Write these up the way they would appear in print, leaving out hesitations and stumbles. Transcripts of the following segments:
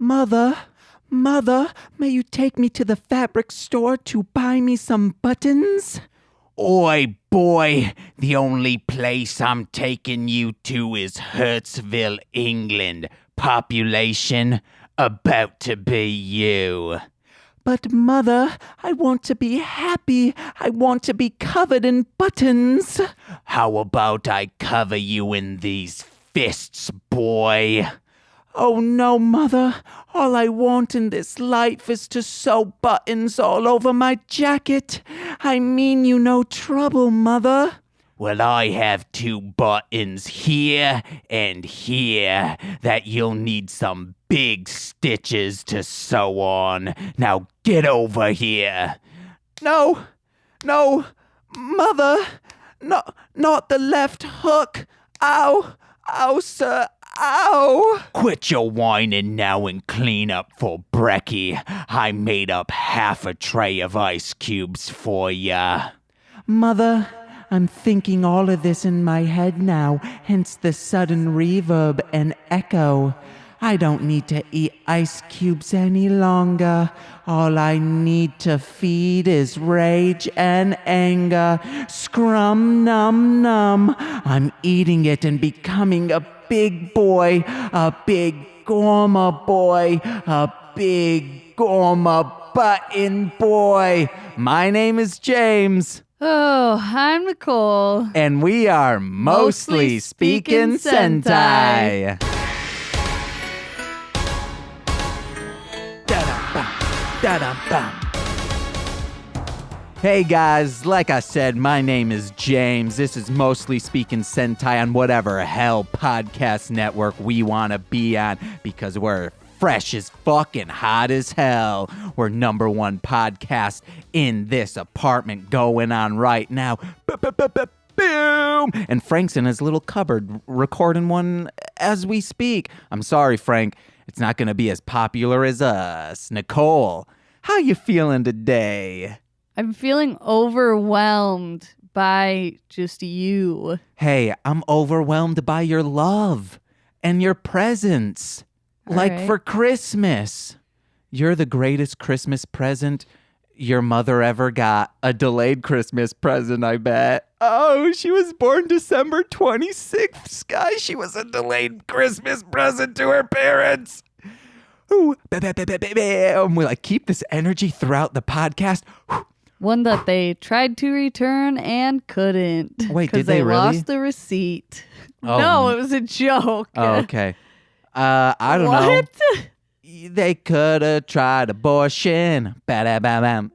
Mother, may you take me to the fabric store to buy me some buttons? Oi, boy, the only place I'm taking you to is Hurtsville, England. Population about to be you. But Mother, I want to be happy. I want to be covered in buttons. How about I cover you in these fists, boy? Oh no, Mother. All I want in this life is to sew buttons all over my jacket. I mean you no trouble, Mother. Well, I have 2 buttons here and here that you'll need some big stitches to sew on. Now get over here. No, Mother. No, not the left hook. Ow, sir. Ow! Quit your whining now and clean up for brekkie. I made up half a tray of ice cubes for ya. Mother, I'm thinking all of this in my head now, hence the sudden reverb and echo. I don't need to eat ice cubes any longer. All I need to feed is rage and anger. Scrum num num. I'm eating it and becoming a big boy, a big Gorma boy, a big Gorma button boy. My name is James. Oh, I'm Nicole. And we are Mostly Speaking Sentai. Da-dum-bum. Hey guys, like I said, my name is James. This is Mostly Speaking Sentai on whatever hell podcast network we want to be on because we're fresh as fuck and hot as hell. We're number 1 podcast in this apartment going on right now. Boom! And Frank's in his little cupboard recording one as we speak. I'm sorry, Frank. It's not going to be as popular as us. Nicole, how you feeling today? I'm feeling overwhelmed by just you. Hey, I'm overwhelmed by your love and your presents. Right. For Christmas. You're the greatest Christmas present your mother ever got. A delayed Christmas present, I bet. Oh, she was born December 26th, guys. She was a delayed Christmas present to her parents. Ooh, we keep this energy throughout the podcast. One that they tried to return and couldn't. Wait, did they really? lost the receipt. Oh. No, it was a joke. Oh, okay. I don't what? know. They could have tried abortion. Ba-da-ba-bam.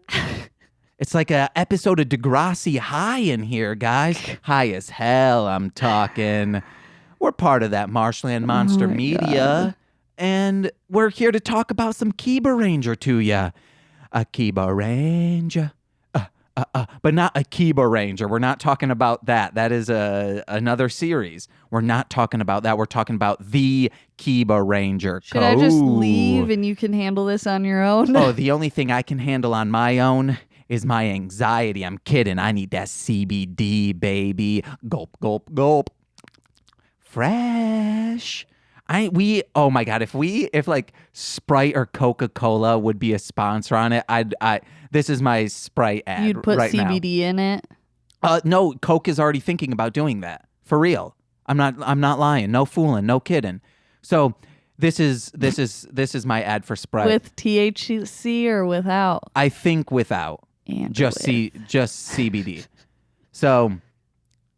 It's like an episode of Degrassi High in here, guys. High as hell, I'm talking. We're part of that Marshland Monster Media. God. And we're here to talk about some Kiba Ranger to ya. A Kiba Ranger. But not a Kiba Ranger. We're not talking about that. That is another series. We're not talking about that. We're talking about the Kiba Ranger. Should I just leave and you can handle this on your own? Oh, the only thing I can handle on my own is my anxiety. I'm kidding. I need that CBD, baby. Gulp, gulp, gulp. Fresh. Oh my God, if like Sprite or Coca-Cola would be a sponsor on it, this is my Sprite ad. You'd put right CBD in it? No, Coke is already thinking about doing that. For real. I'm not lying. No fooling, no kidding. So this is my ad for Sprite. With THC or without? I think without. And just CBD. So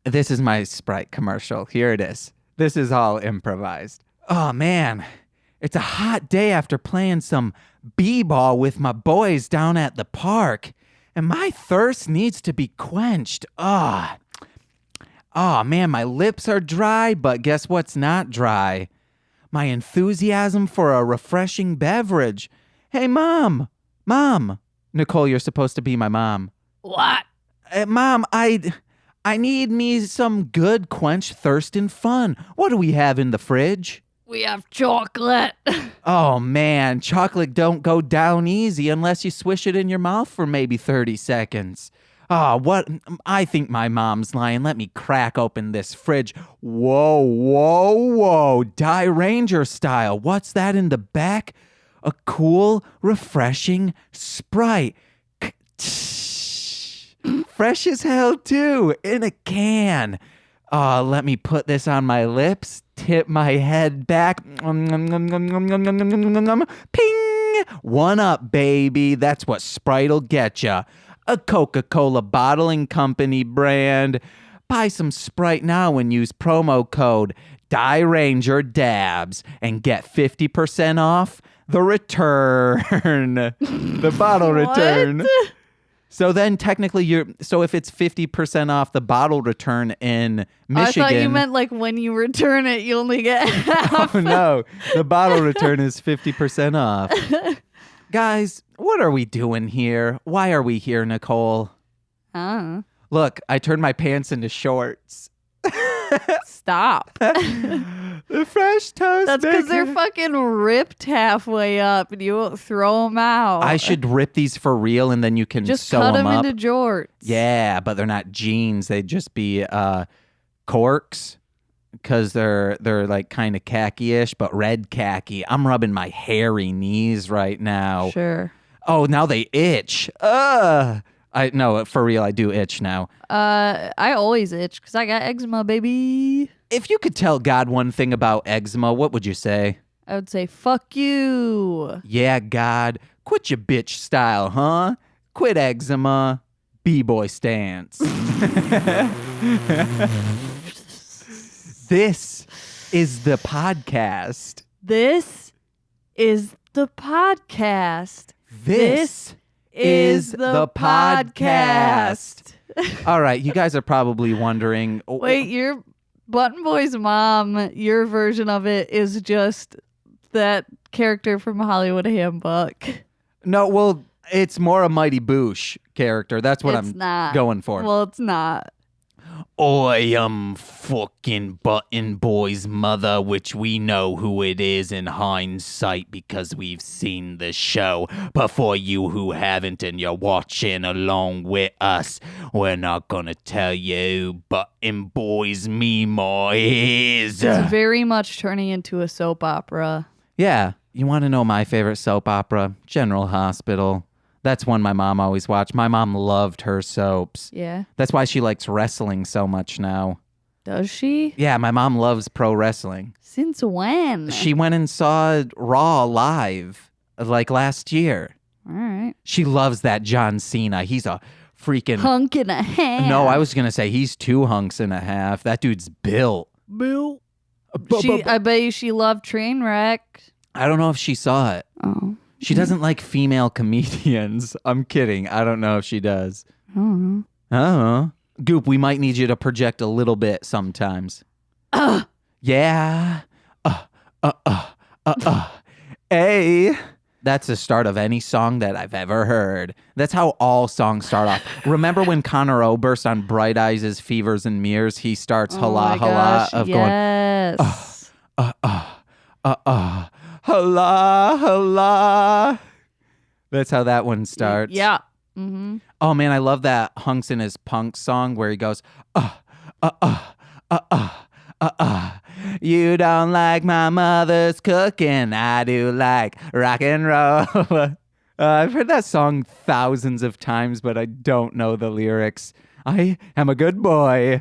this is my Sprite commercial. Here it is. This is all improvised. Oh man, it's a hot day after playing some b-ball with my boys down at the park, and my thirst needs to be quenched. Oh man, my lips are dry, but guess what's not dry? My enthusiasm for a refreshing beverage. Hey, Mom. Nicole, you're supposed to be my mom. What? Mom, I need me some good quench thirst and fun. What do we have in the fridge? We have chocolate. Oh, man, chocolate don't go down easy unless you swish it in your mouth for maybe 30 seconds. Oh, what? I think my mom's lying. Let me crack open this fridge. Whoa. Die Ranger style. What's that in the back? a cool, refreshing Sprite. Fresh as hell, too, in a can. Let me put this on my lips, tip my head back. Ping! 1 up, baby. That's what Sprite'll get ya. A Coca-Cola bottling company brand. Buy some Sprite now and use promo code DieRangerDabs and get 50% off the return. The bottle return. So then technically so if it's 50% off the bottle return in Michigan. I thought you meant like when you return it, you only get half. Oh no, the bottle return is 50% off. Guys, what are we doing here? Why are we here, Nicole? Look, I turned my pants into shorts. Stop. The fresh toast. That's because they're fucking ripped halfway up and you won't throw them out. I should rip these for real and then you can just sew cut them up. into jorts. Yeah, but they're not jeans. They'd just be corks because they're like kind of khaki-ish, but red khaki. I'm rubbing my hairy knees right now. Sure. Oh, now they itch. No, for real, I do itch now. I always itch because I got eczema, baby. If you could tell God one thing about eczema, what would you say? I would say, fuck you. Yeah, God. Quit your bitch style, huh? Quit eczema. B-boy stance. This is the podcast. This is the podcast. This is the podcast. All right, you guys are probably wondering. Wait, your Button Boy's mom, your version of it is just that character from Hollywood Handbook. No, well, it's more a Mighty Boosh character. That's what It's I'm not. going for. Well, it's not. I am fucking Button Boy's mother, which we know who it is in hindsight because we've seen the show. But for you who haven't and you're watching along with us, we're not gonna tell you Button Boy's Meemaw is. It's very much turning into a soap opera. Yeah, you want to know my favorite soap opera? General Hospital. That's one my mom always watched. My mom loved her soaps. Yeah. That's why she likes wrestling so much now. Does she? Yeah, my mom loves pro wrestling. Since when? She went and saw Raw live like last year. All right. She loves that John Cena. He's a freaking hunk and a half. No, I was going to say he's 2 hunks and a half. That dude's built. Bill. I bet you she loved Trainwreck. I don't know if she saw it. Oh. She doesn't like female comedians. I'm kidding. I don't know if she does. I don't know. Goop, we might need you to project a little bit sometimes. Yeah. Hey. That's the start of any song that I've ever heard. That's how all songs start off. Remember when Conor Oberst on Bright Eyes' Fevers and Mirrors, he starts Hala Hala of yes. going, Hala Hala. That's how that one starts. Yeah. Mm-hmm. Oh man, I love that Hunks in His Punk song where he goes, you don't like my mother's cooking, I do like rock and roll. I've heard that song thousands of times, but I don't know the lyrics. I am a good boy.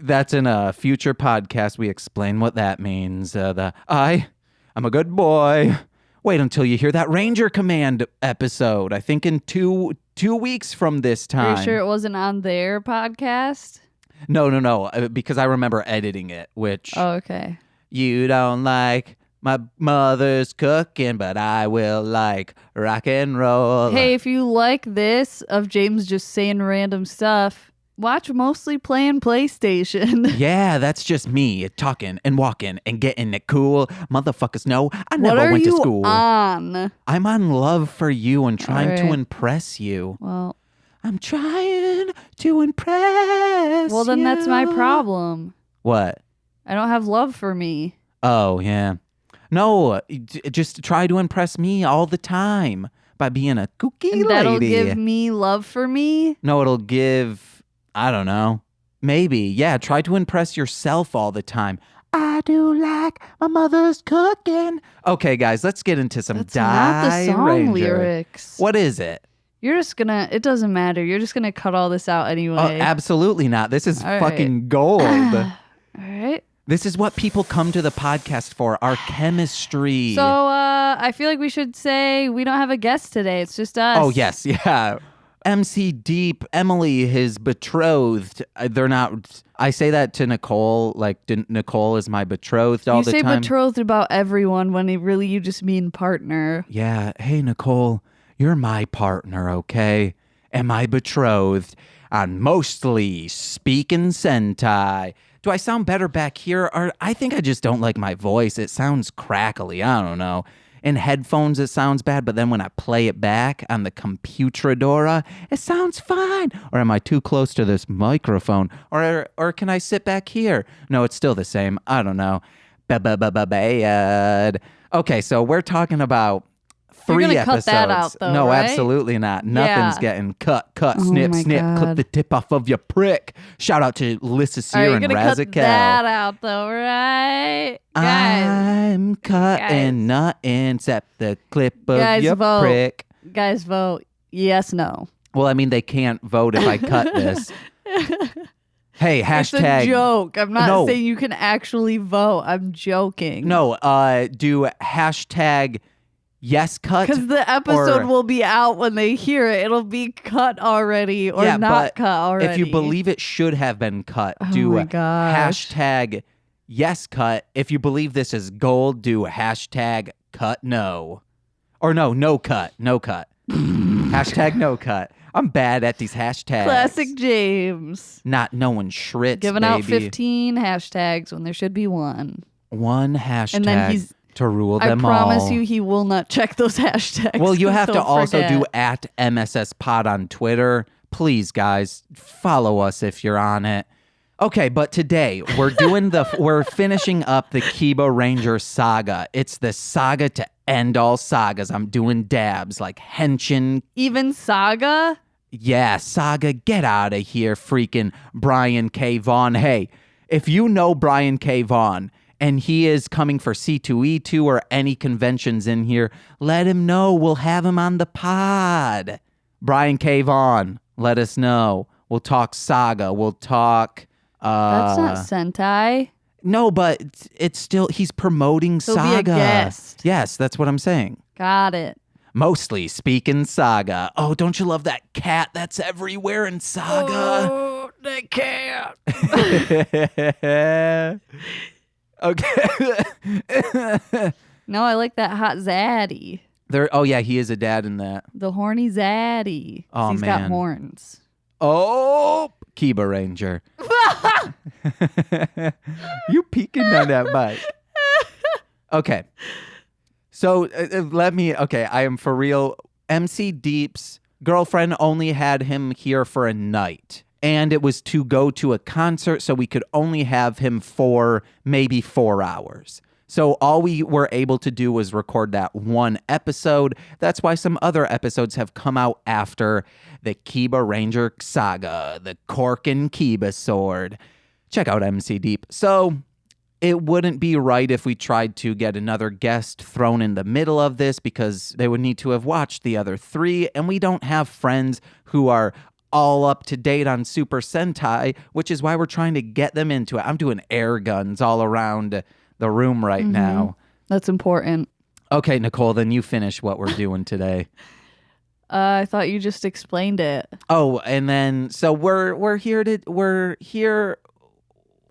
That's in a future podcast. We explain what that means. I'm a good boy. Wait until you hear that Ranger Command episode. I think in two weeks from this time. Are you sure it wasn't on their podcast? No. Because I remember editing it, which... Oh, okay. You don't like my mother's cooking, but I will like rock and roll. Hey, if you like this of James just saying random stuff, watch Mostly Playing PlayStation. Yeah, that's just me talking and walking and getting it cool. Motherfuckers know I never went to school. What are you on? I'm on Love for You and trying to impress you. Well, I'm trying to impress well, then that's my problem. What? I don't have love for me. Oh, yeah. No, just try to impress me all the time by being a kooky lady. That'll give me love for me? No, it'll give... I don't know. Maybe. Yeah, try to impress yourself all the time. I do like my mother's cooking. Okay, guys, let's get into some That's not the Die song Ranger. lyrics. What is it? You're just gonna, it doesn't matter. You're just gonna cut all this out anyway. Oh, absolutely not. This is All fucking gold. All right. This is what people come to the podcast for, our chemistry. So I feel like we should say we don't have a guest today. It's just us. Oh, yes. Yeah. MC Deep, Emily, his betrothed. They're not. I say that to Nicole. Like, Nicole is my betrothed all You the say time. betrothed about everyone when really you just mean partner. Yeah. Hey, Nicole, you're my partner, okay? Am I betrothed? On mostly speaking Sentai. Do I sound better back here? Or I think I just don't like my voice. It sounds crackly. I don't know. In headphones, it sounds bad, but then when I play it back on the Computradora, it sounds fine. Or am I too close to this microphone? Or can I sit back here? No, it's still the same. I don't know. Bad. Okay, so we're talking about 3 You're gonna episodes. cut that out, though, no, right? absolutely not. Nothing's Yeah. getting cut, Oh snip, my snip, God. clip the tip off of your prick. Shout out to Lissa Are Sear you and gonna cut Razakel. that out though, right? Guys, I'm cutting nothing except the clip of Guys, your vote. prick. guys, vote yes, no. Well, I mean, they can't vote if I cut this. Hey, It's a hashtag. joke. I'm not No. saying you can actually vote. I'm joking. No, do hashtag yes cut. Because the episode or- will be out when they hear it. It'll be cut already or Yeah, not but cut already. If you believe it should have been cut, Oh do my gosh. hashtag yes cut. If you believe this is gold, do hashtag cut no. Or no cut. Hashtag no cut. I'm bad at these hashtags. Classic James. Not knowing Schritz, Giving baby. out 15 hashtags when there should be one. One hashtag And then he's, to rule I them promise all. you he will not check those hashtags. Well, you have to Don't also do forget. at MSS Pod on Twitter. Please, guys, follow us if you're on it. Okay, but today we're doing we're finishing up the Kiba Ranger saga. It's the saga to end all sagas. I'm doing dabs like Henshin. Even Saga? Yeah, saga, get out of here, freaking Brian K. Vaughan. Hey, if you know Brian K. Vaughan and he is coming for C2E2 or any conventions in here, let him know. We'll have him on the pod. Brian K. Vaughan, let us know. We'll talk saga. We'll talk... That's not Sentai. No, but it's still... He's promoting He'll be a saga. guest. Yes, that's what I'm saying. Got it. Mostly speaking saga. Oh, don't you love that cat that's everywhere in saga? Oh, they can't. Okay. No, I like that hot zaddy. Oh yeah, he is a dad in that. The horny zaddy. Oh, He's man. got horns. Oh, Kiba Ranger. You peeking on that mic. Okay. So I am for real. MC Deep's girlfriend only had him here for a night. And it was to go to a concert, so we could only have him for maybe 4 hours. So all we were able to do was record that one episode. That's why some other episodes have come out after the Kiba Ranger saga, the Corkin Kiba sword. Check out MC Deep. So it wouldn't be right if we tried to get another guest thrown in the middle of this because they would need to have watched the other 3, and we don't have friends who are all up to date on Super Sentai, which is why we're trying to get them into it. I'm doing air guns all around the room right now. That's important. Okay, Nicole, then you finish what we're doing today. I thought you just explained it. Oh, and then so we're here.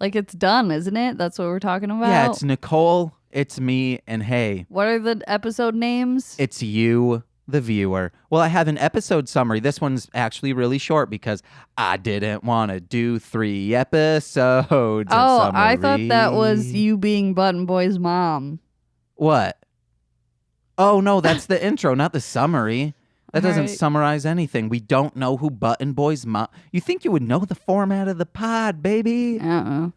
Like it's done, isn't it? That's what we're talking about. Yeah, it's Nicole, it's me, and hey, What are the episode names? it's you, the viewer. Well, I have an episode summary. This one's actually really short because I didn't want to do 3 episodes. of Oh, I thought that was summary. you being Button Boy's mom. What? Oh, no, that's the intro, not the summary. That doesn't Alright. summarize anything. We don't know who Button Boy's mom... You think you would know the format of the pod, baby? Uh-uh.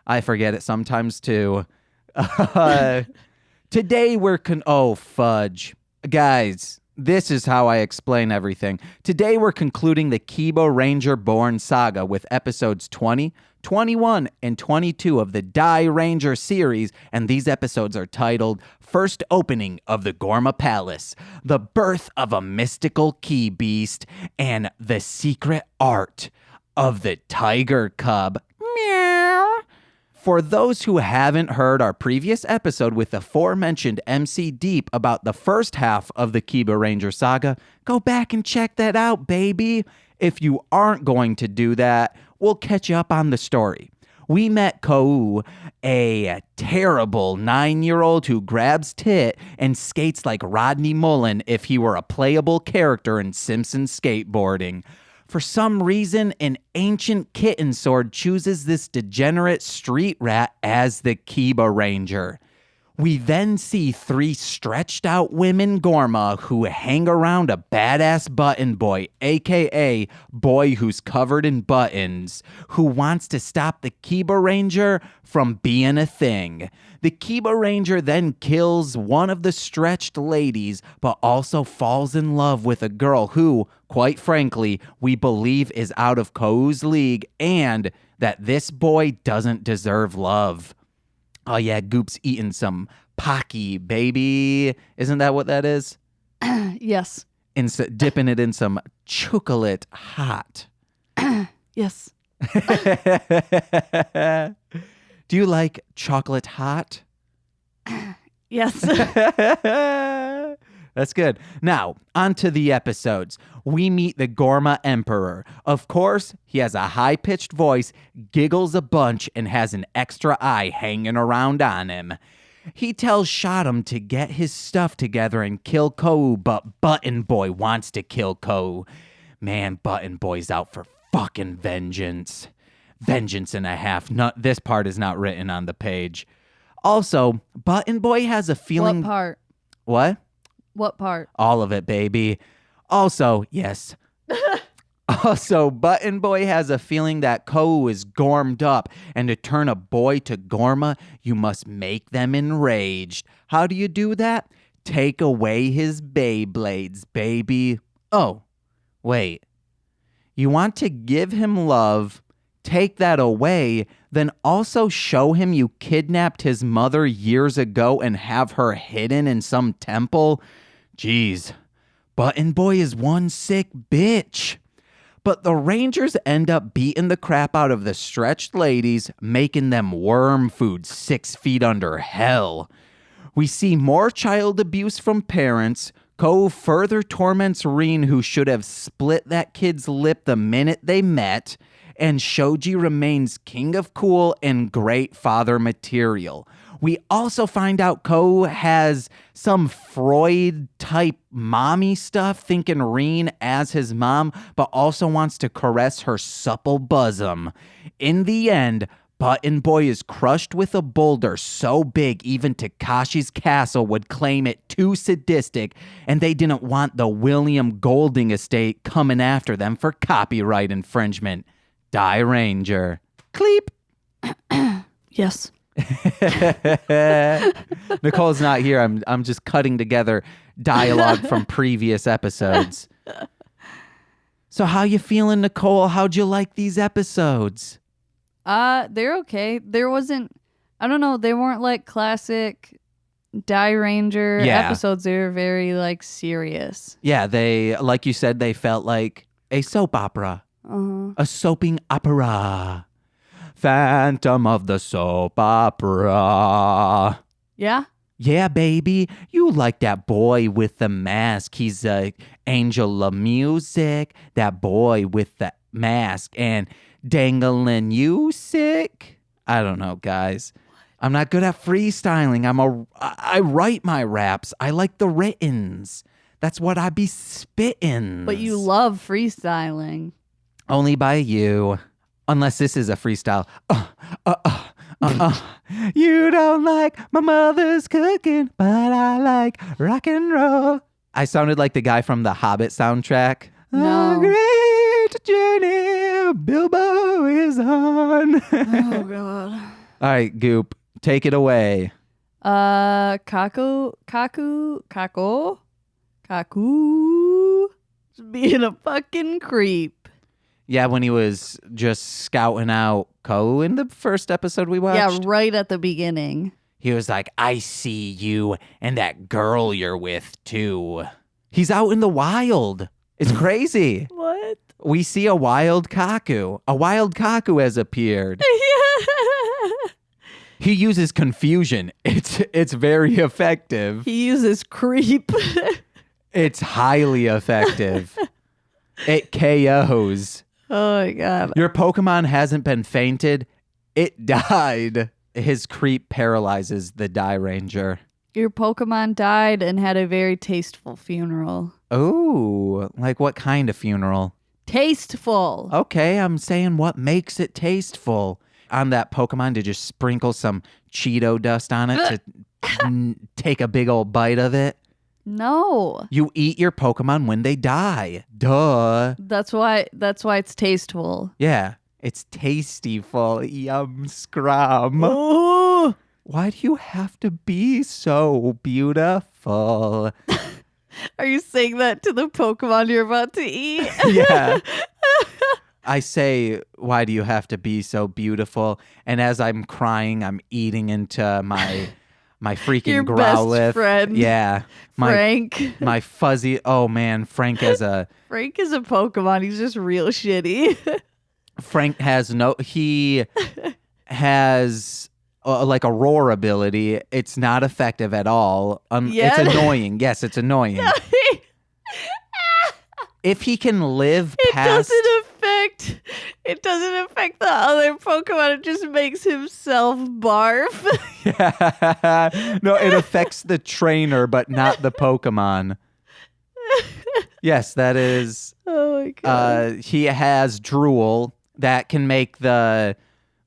I forget it sometimes, too. Today we're... Oh, fudge. Guys, This is how I explain everything. Today we're concluding the Kiba Ranger Born saga with episodes 20, 21, and 22 of the Die Ranger series, and these episodes are titled First Opening of the Gorma Palace, The Birth of a Mystical Key Beast, and The Secret Art of the Tiger Cub. Meow. For those who haven't heard our previous episode with the aforementioned MC Deep about the first half of the Kiba Ranger saga, go back and check that out, baby. If you aren't going to do that, we'll catch you up on the story. We met Kou, a terrible 9-year-old who grabs tit and skates like Rodney Mullen if he were a playable character in Simpsons skateboarding. For some reason, an ancient kitten sword chooses this degenerate street rat as the Kiba Ranger. We then see 3 stretched out women Gorma who hang around a badass button boy, aka boy who's covered in buttons, who wants to stop the Kiba Ranger from being a thing. The Kiba Ranger then kills one of the stretched ladies, but also falls in love with a girl who, quite frankly, we believe is out of Kou's league and that this boy doesn't deserve love. Oh yeah, Goop's eating some Pocky, baby. Isn't that what that is? Yes. Dipping it in some chocolate hot. Yes. Do you like chocolate hot? Yes. That's good. Now, on to the episodes. We meet the Gorma Emperor. Of course, he has a high-pitched voice, giggles a bunch, and has an extra eye hanging around on him. He tells Shotum to get his stuff together and kill Kou, but Button Boy wants to kill Kou. Man, Button Boy's out for fucking vengeance. Vengeance and a half. This part is not written on the page. Also, Button Boy has a feeling... What part? What? What part? All of it, baby. Also, yes. Also, Button Boy has a feeling that Kou is gormed up, and to turn a boy to Gorma, you must make them enraged. How do you do that? Take away his Beyblades, baby. Oh, wait. You want to give him love, take that away, then also show him you kidnapped his mother years ago and have her hidden in some temple? Jeez, Button Boy is one sick bitch. But the Rangers end up beating the crap out of the stretched ladies, making them worm food 6 feet under hell. We see more child abuse from parents. Kou further torments Rin, who should have split that kid's lip the minute they met. And Shoji remains king of cool and great father material. We also find out Kou has some Freud-type mommy stuff, thinking Rin as his mom, but also wants to caress her supple bosom. In the end, Button Boy is crushed with a boulder so big even Takashi's castle would claim it too sadistic, and they didn't want the William Golding estate coming after them for copyright infringement. Die Ranger. Cleep. Yes. Nicole's not here. I'm just cutting together dialogue from previous episodes. So how you feeling, Nicole? How'd you like these episodes? They're okay. There wasn't, I don't know, they weren't like classic Die Ranger episodes. They were very like serious. Yeah, they, like you said, they felt like a soap opera. A soaping opera. Phantom of the soap opera. Yeah? Yeah, baby. You like that boy with the mask. He's Angel of Music. That boy with the mask. And dangling you sick. I don't know, guys. I'm not good at freestyling. I write my raps. I like the writtens. That's what I be spittin'. But you love freestyling. Only by you. Unless this is a freestyle. You don't like my mother's cooking, but I like rock and roll. I sounded like the guy from the Hobbit soundtrack. No. A great journey Bilbo is on. Oh, God. All right, Goop, take it away. Kako? Kaku. Being a fucking creep. Yeah, when he was just scouting out Ko in the first episode we watched. Yeah, right at the beginning. He was like, I see you and that girl you're with, too. He's out in the wild. It's crazy. What? We see a wild Kaku. A wild Kaku has appeared. He uses confusion. It's very effective. He uses creep. It's highly effective. It KOs. Oh my god. Your Pokemon hasn't been fainted. It died. His creep paralyzes the Die Ranger. Your Pokemon died and had a very tasteful funeral. Oh, like what kind of funeral? Tasteful. Okay, I'm saying what makes it tasteful. On that Pokemon, to just sprinkle some Cheeto dust on it to take a big old bite of it. No. You eat your Pokemon when they die. Duh. That's why it's tasteful. Yeah, it's tastyful. Yum scrum. Oh. Why do you have to be so beautiful? Are you saying that to the Pokemon you're about to eat? Yeah. I say, why do you have to be so beautiful? And as I'm crying, I'm eating into my freaking Your Growlithe. best friend. Yeah. Frank. My fuzzy, oh man, Frank is a Pokemon. He's just real shitty. he has like a roar ability. It's not effective at all. Yeah. It's annoying. Yes, it's annoying. If he can live past... It doesn't affect the other Pokemon. It just makes himself barf. No, it affects the trainer, but not the Pokemon. Yes, that is... Oh my god. He has drool that can make the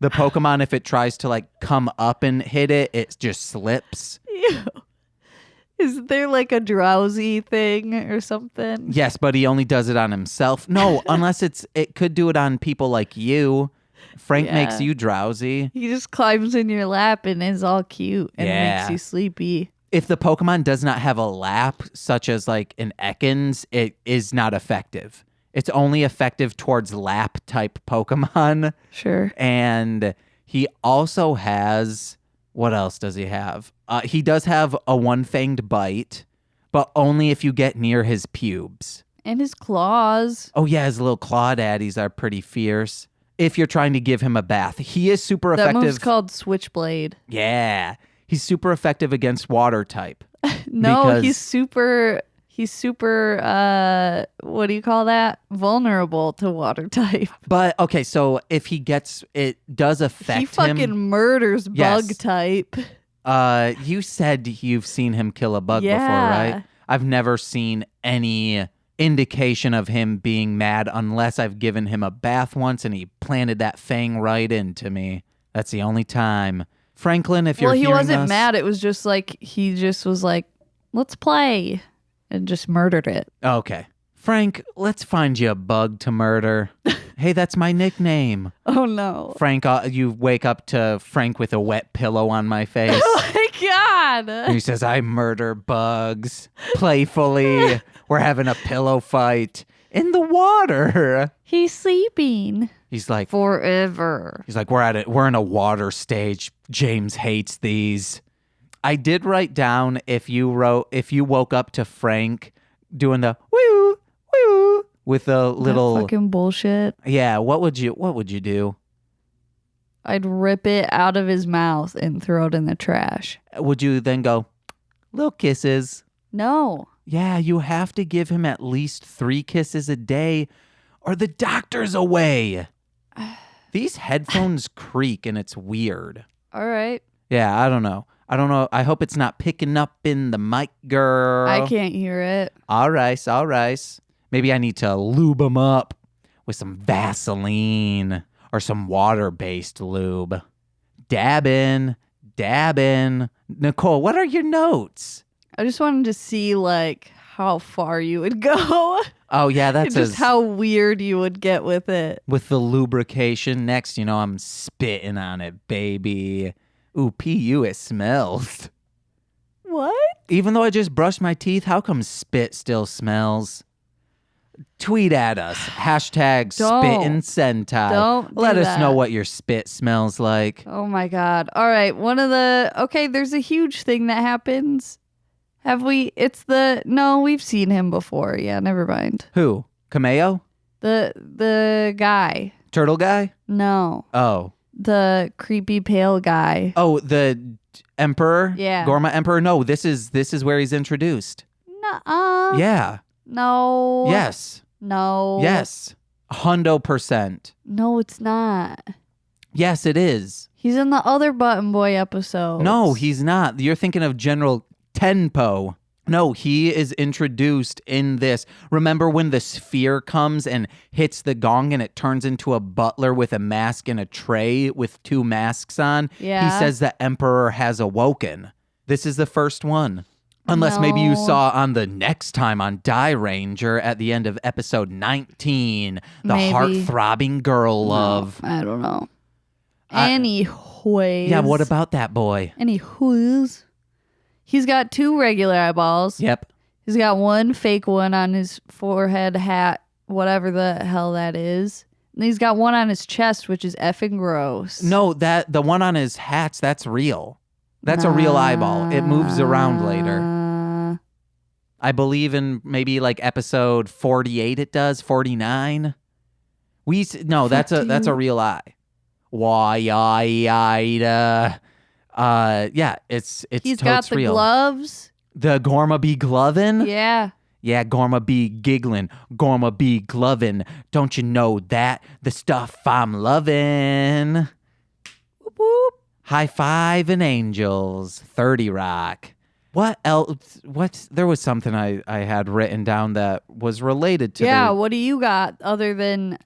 Pokemon, if it tries to like come up and hit it, it just slips. Ew. Is there like a drowsy thing or something? Yes, but he only does it on himself. No, unless it could do it on people like you. Frank makes you drowsy. He just climbs in your lap and is all cute and makes you sleepy. If the Pokemon does not have a lap, such as like an Ekans, it is not effective. It's only effective towards lap type Pokemon. Sure. And he also has... What else does he have? He does have a one-fanged bite, but only if you get near his pubes. And his claws. Oh, yeah, his little claw daddies are pretty fierce. If you're trying to give him a bath. He is super effective. That move's called Switchblade. Yeah. He's super effective against water type. No, he's super, what do you call that? Vulnerable to water type. But, okay, so if he gets, it does affect him. He fucking murders bug type. You said you've seen him kill a bug before, right? I've never seen any indication of him being mad unless I've given him a bath once and he planted that fang right into me. That's the only time. Franklin, if you're hearing us... Well, he wasn't mad. It was just like, he just was like, let's play. And just murdered it. Okay. Frank, let's find you a bug to murder. Hey, that's my nickname. Oh, no. Frank, you wake up to Frank with a wet pillow on my face. Oh, my God. And he says, I murder bugs. Playfully. We're having a pillow fight. In the water. He's sleeping. He's like... Forever. He's like, we're in a water stage. James hates these. I did write down if you woke up to Frank doing the woo woo with a little that fucking bullshit. Yeah, what would you do? I'd rip it out of his mouth and throw it in the trash. Would you then go little kisses? No. Yeah, you have to give him at least 3 kisses a day or the doctor's away. These headphones creak and it's weird. All right. Yeah, I don't know. I hope it's not picking up in the mic, girl. I can't hear it. All right. Maybe I need to lube them up with some Vaseline or some water-based lube. Dabbing. Nicole, what are your notes? I just wanted to see, like, how far you would go. Oh, yeah, that's just how weird you would get with it. With the lubrication. Next, I'm spitting on it, baby. Ooh, PU, it smells. What? Even though I just brushed my teeth, how come spit still smells? Tweet at us. Hashtag Don't. spit and sentai. Don't Let do us know that. what your spit smells like. Oh my God. All right. There's a huge thing that happens. We've seen him before. Yeah, never mind. Who? Kameo? The guy. Turtle guy? No. Oh. The creepy pale guy. Oh, the Emperor? Yeah. Gorma Emperor? No, this is where he's introduced. Nuh-uh. Yeah. No. Yes. No. Yes. 100%. No, it's not. Yes, it is. He's in the other Button Boy episode. No, he's not. You're thinking of General Tenpo. No, he is introduced in this. Remember when the sphere comes and hits the gong and it turns into a butler with a mask and a tray with 2 masks on? Yeah. He says the Emperor has awoken. This is the first one. Unless maybe you No. saw on the next time on Die Ranger at the end of episode 19, the Maybe. heart-throbbing girl love. I don't know. I- Anyways. Yeah, what about that boy? Anyways. He's got 2 regular eyeballs. Yep. He's got 1 fake one on his forehead, hat, whatever the hell that is. And he's got 1 on his chest, which is effing gross. No, the one on his hats, that's real. That's a real eyeball. It moves around later. I believe in maybe like episode 48 it does, 49. No, that's a real eye. Yeah, it's He's totes got the real. gloves. The Gorma be glovin'? Yeah. Yeah, Gorma be giggling, Gorma be glovin'. Don't you know that? The stuff I'm lovin'. Whoop, whoop. High Five and Angels, 30 Rock. What else? There was something I had written down that was related to Yeah, what do you got other than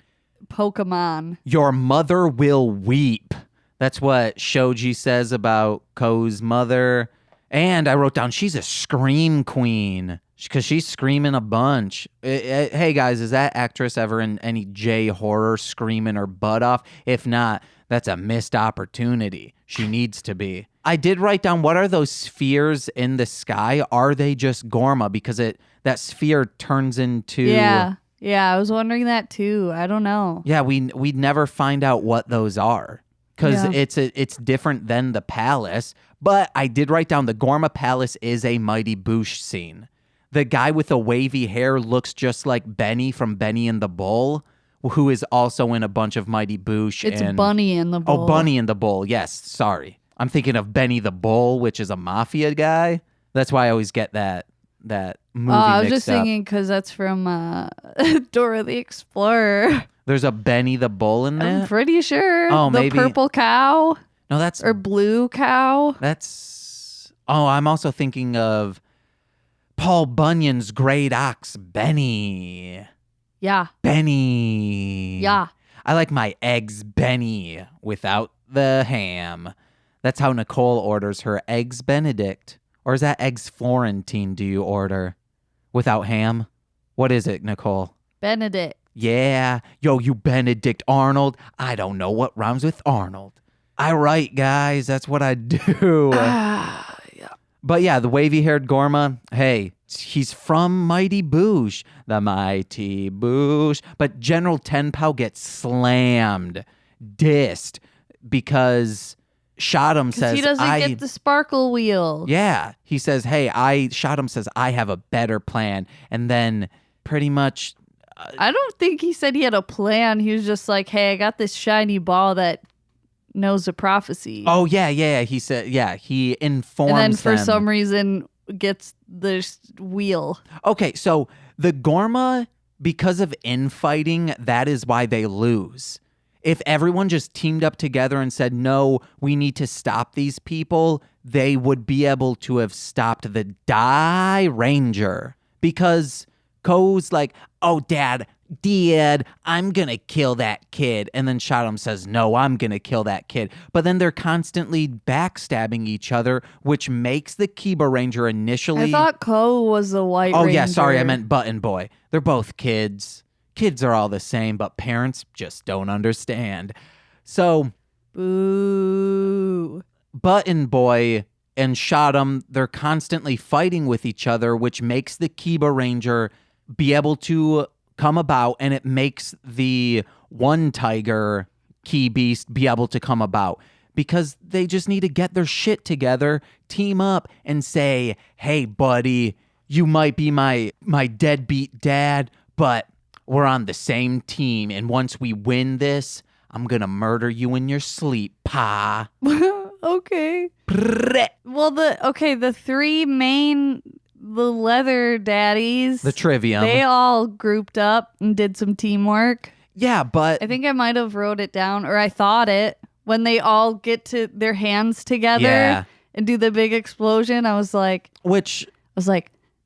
Pokemon? Your mother will weep. That's what Shoji says about Ko's mother. And I wrote down she's a scream queen because she's screaming a bunch. Hey guys, is that actress ever in any J horror screaming her butt off? If not, that's a missed opportunity. She needs to be. I did write down, what are those spheres in the sky? Are they just Gorma? Because that sphere turns into... Yeah, I was wondering that too. I don't know. Yeah, we'd never find out what those are because Yeah. it's different than the palace. But I did write down the Gorma Palace is a Mighty Boosh scene. The guy with the wavy hair looks just like Benny from Benny and the Bull, who is also in a bunch of Mighty Boosh. It's Bunny and the Bull. Oh, Bunny and the Bull. Yes, sorry. I'm thinking of Benny the Bull, which is a mafia guy. That's why I always get that movie I was mixed just up. thinking because that's from Dora the Explorer. There's a Benny the Bull in I'm there? pretty sure. Oh, the maybe. purple cow No, that's... or blue cow. That's... Oh, I'm also thinking of Paul Bunyan's great ox, Benny. Yeah. Benny. Yeah. I like my eggs Benny without the ham. That's how Nicole orders her eggs Benedict. Or is that eggs Florentine do you order? Without ham? What is it, Nicole? Benedict. Yeah. Yo, you Benedict Arnold. I don't know what rhymes with Arnold. I write, guys. That's what I do. Yeah. But yeah, the wavy-haired Gorma, hey, he's from Mighty Boosh. The Mighty Boosh. But General Tenpao gets slammed, dissed, because Shotum says... He doesn't get the sparkle wheel. Yeah. He says, hey, Shotum says, I have a better plan. And then pretty much... I don't think he said he had a plan. He was just like, hey, I got this shiny ball that knows a prophecy. Oh, yeah. He said, yeah, he informs and then for them. some reason gets this wheel. Okay, so the Gorma, because of infighting, that is why they lose. If everyone just teamed up together and said, no, we need to stop these people, they would be able to have stopped the Die Ranger. Because Ko's like, oh, Dad, I'm going to kill that kid. And then Shotum says, no, I'm going to kill that kid. But then they're constantly backstabbing each other, which makes the Kiba Ranger initially... I thought Ko was the white Oh, ranger. yeah, sorry, I meant Button Boy. They're both kids. Kids are all the same, but parents just don't understand. So, Boo. Button Boy and Shotum, they're constantly fighting with each other, which makes the Kiba Ranger be able to come about, and it makes the one tiger Key Beast be able to come about. Because they just need to get their shit together, team up, and say, hey, buddy, you might be my deadbeat dad, but we're on the same team. And once we win this, I'm going to murder you in your sleep, pa. Okay. Well, the three main, the leather daddies. The Trivium. They all grouped up and did some teamwork. Yeah, but... I think I might have wrote it down, or I thought it. When they all get to their hands together and do the big explosion, I was like,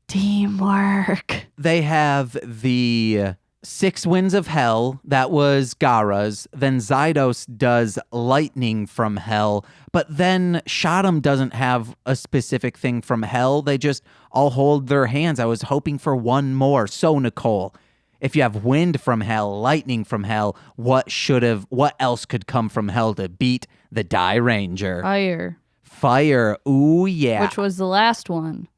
teamwork. They have the 6 winds of hell. That was Gaara's. Then Zydos does lightning from hell. But then Shotum doesn't have a specific thing from hell. They just all hold their hands. I was hoping for one more. So, Nicole, if you have wind from hell, lightning from hell, what else could come from hell to beat the Die Ranger? Fire. Ooh, yeah. Which was the last one.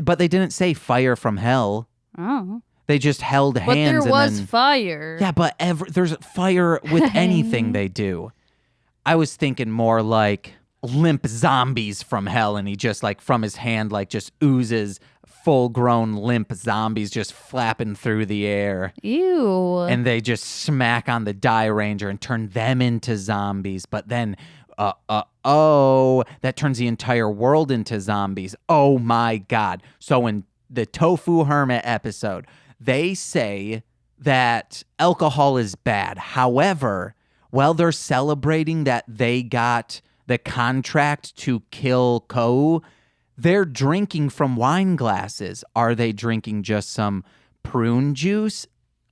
But they didn't say fire from hell. Oh. They just held hands. But there was then, fire. Yeah, but there's fire with anything they do. I was thinking more like limp zombies from hell, and he just like from his hand like just oozes full-grown limp zombies just flapping through the air. Ew. And they just smack on the Die Ranger and turn them into zombies. But then, that turns the entire world into zombies. Oh my God. So in the Tofu Hermit episode, they say that alcohol is bad. However, while they're celebrating that they got the contract to kill Kou, they're drinking from wine glasses. Are they drinking just some prune juice?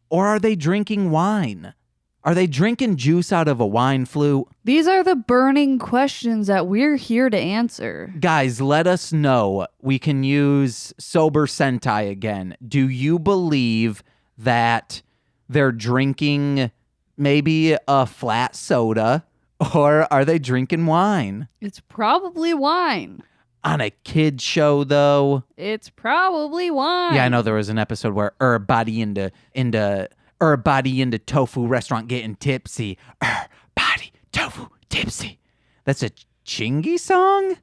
Or are they drinking wine? Are they drinking juice out of a wine flute? These are the burning questions that we're here to answer. Guys, let us know. We can use Sober Sentai again. Do you believe that they're drinking maybe a flat soda? Or are they drinking wine? It's probably wine. On a kid show, though, it's probably wine. Yeah, I know there was an episode where everybody into tofu restaurant getting tipsy. Body tofu tipsy. That's a Chingy song?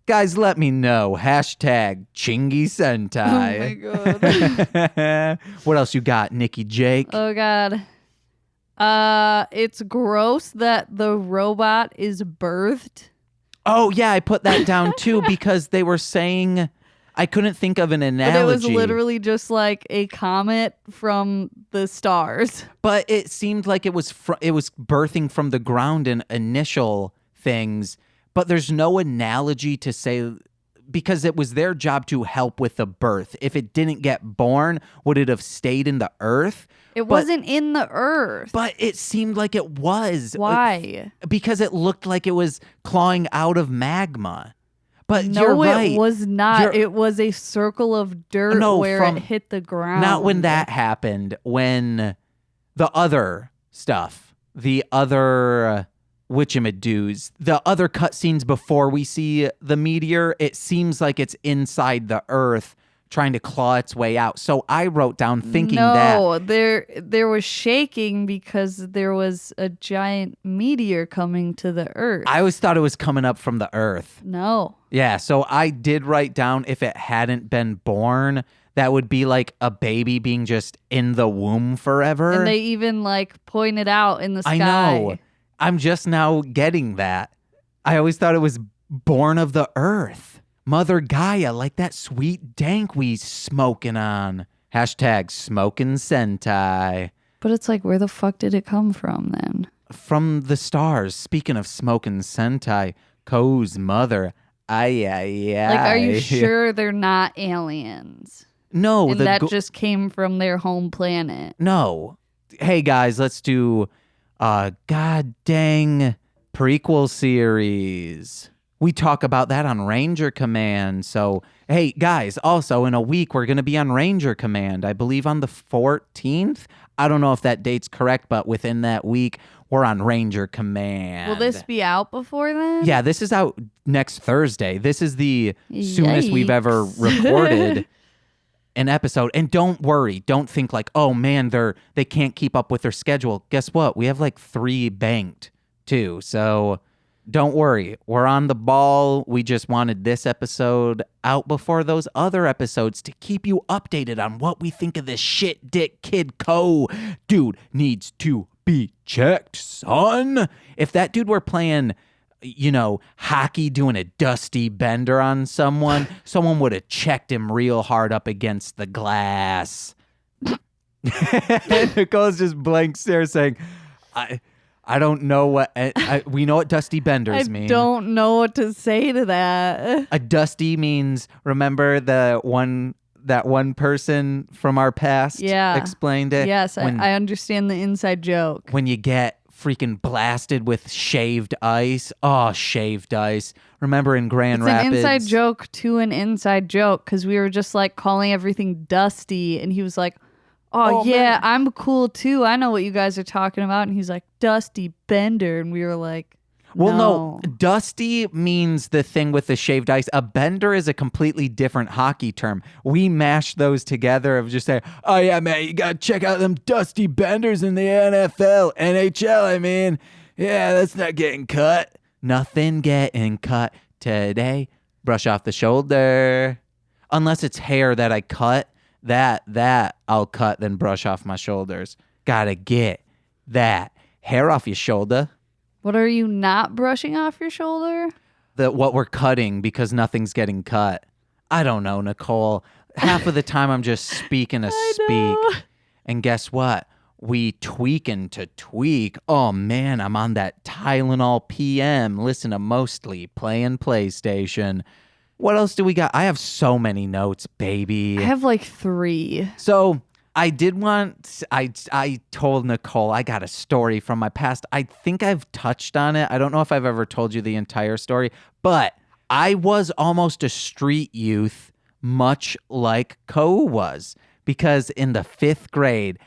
Guys, let me know. Hashtag Chingy Sentai. Oh my God. What else you got, Nikki Jake? Oh God. It's gross that the robot is birthed. Oh, yeah, I put that down too because they were saying, I couldn't think of an analogy. But it was literally just like a comet from the stars. But it seemed like it was birthing from the ground in initial things, but there's no analogy to say, because it was their job to help with the birth. If it didn't get born, would it have stayed in the earth? It wasn't in the earth. But it seemed like it was. Why? Because it looked like it was clawing out of magma. But no, you're right. It was not. It was a circle of dirt it hit the ground. Not when that happened. When the other stuff, the other witchamadoos, the other cutscenes before we see the meteor, it seems like it's inside the earth trying to claw its way out. So I wrote down thinking that. No, there was shaking because there was a giant meteor coming to the earth. I always thought it was coming up from the earth. No. Yeah, so I did write down if it hadn't been born, that would be like a baby being just in the womb forever. And they even like pointed out in the sky. I know. I'm just now getting that. I always thought it was born of the earth. Mother Gaia, like that sweet dank we smoking on. Hashtag smoking Sentai. But it's like, where the fuck did it come from then? From the stars. Speaking of smoking Sentai, Kou's mother. Ay. Like, are you sure they're not aliens? No. And that just came from their home planet? No. Hey, guys, let's do god dang prequel series. We talk about that on Ranger Command. So, hey, guys, also in a week, we're going to be on Ranger Command. I believe on the 14th. I don't know if that date's correct, but within that week, we're on Ranger Command. Will this be out before then? Yeah, this is out next Thursday. This is the soonest we've ever recorded an episode. And don't worry. Don't think like, oh man, they can't keep up with their schedule. Guess what? We have like 3 banked too. So don't worry. We're on the ball. We just wanted this episode out before those other episodes to keep you updated on what we think of this shit dick kid dude needs to be checked, son. If that dude were playing, hockey, doing a dusty bender on someone would have checked him real hard up against the glass. And Nicole's just blank stare saying, I don't know what, we know what dusty benders mean. I don't know what to say to that. A dusty means, remember that one person from our past explained it? Yes, I understand the inside joke. When you get freaking blasted with shaved ice. Oh, shaved ice. Remember in Grand Rapids? It's an inside joke to an inside joke because we were just like calling everything dusty and he was like, oh yeah, man. I'm cool too. I know what you guys are talking about. And he's like, dusty bender. And we were like, well, no, dusty means the thing with the shaved ice. A bender is a completely different hockey term. We mashed those together of just saying, oh yeah, man, you got to check out them dusty benders in the NFL, NHL, I mean. Yeah, that's not getting cut. Nothing getting cut today. Brush off the shoulder. Unless it's hair that I cut, that I'll cut, then brush off my shoulders. Gotta get that hair off your shoulder. What are you not brushing off your shoulder? What we're cutting because nothing's getting cut. I don't know, Nicole. Half of the time I'm just speaking to speak. And guess what? We tweaking to tweak. Oh man, I'm on that Tylenol PM. Listen to mostly playing PlayStation. What else do we got? I have so many notes, baby. I have like 3. So I told Nicole I got a story from my past. I think I've touched on it. I don't know if I've ever told you the entire story, but I was almost a street youth, much like Ko was, because in the 5th grade,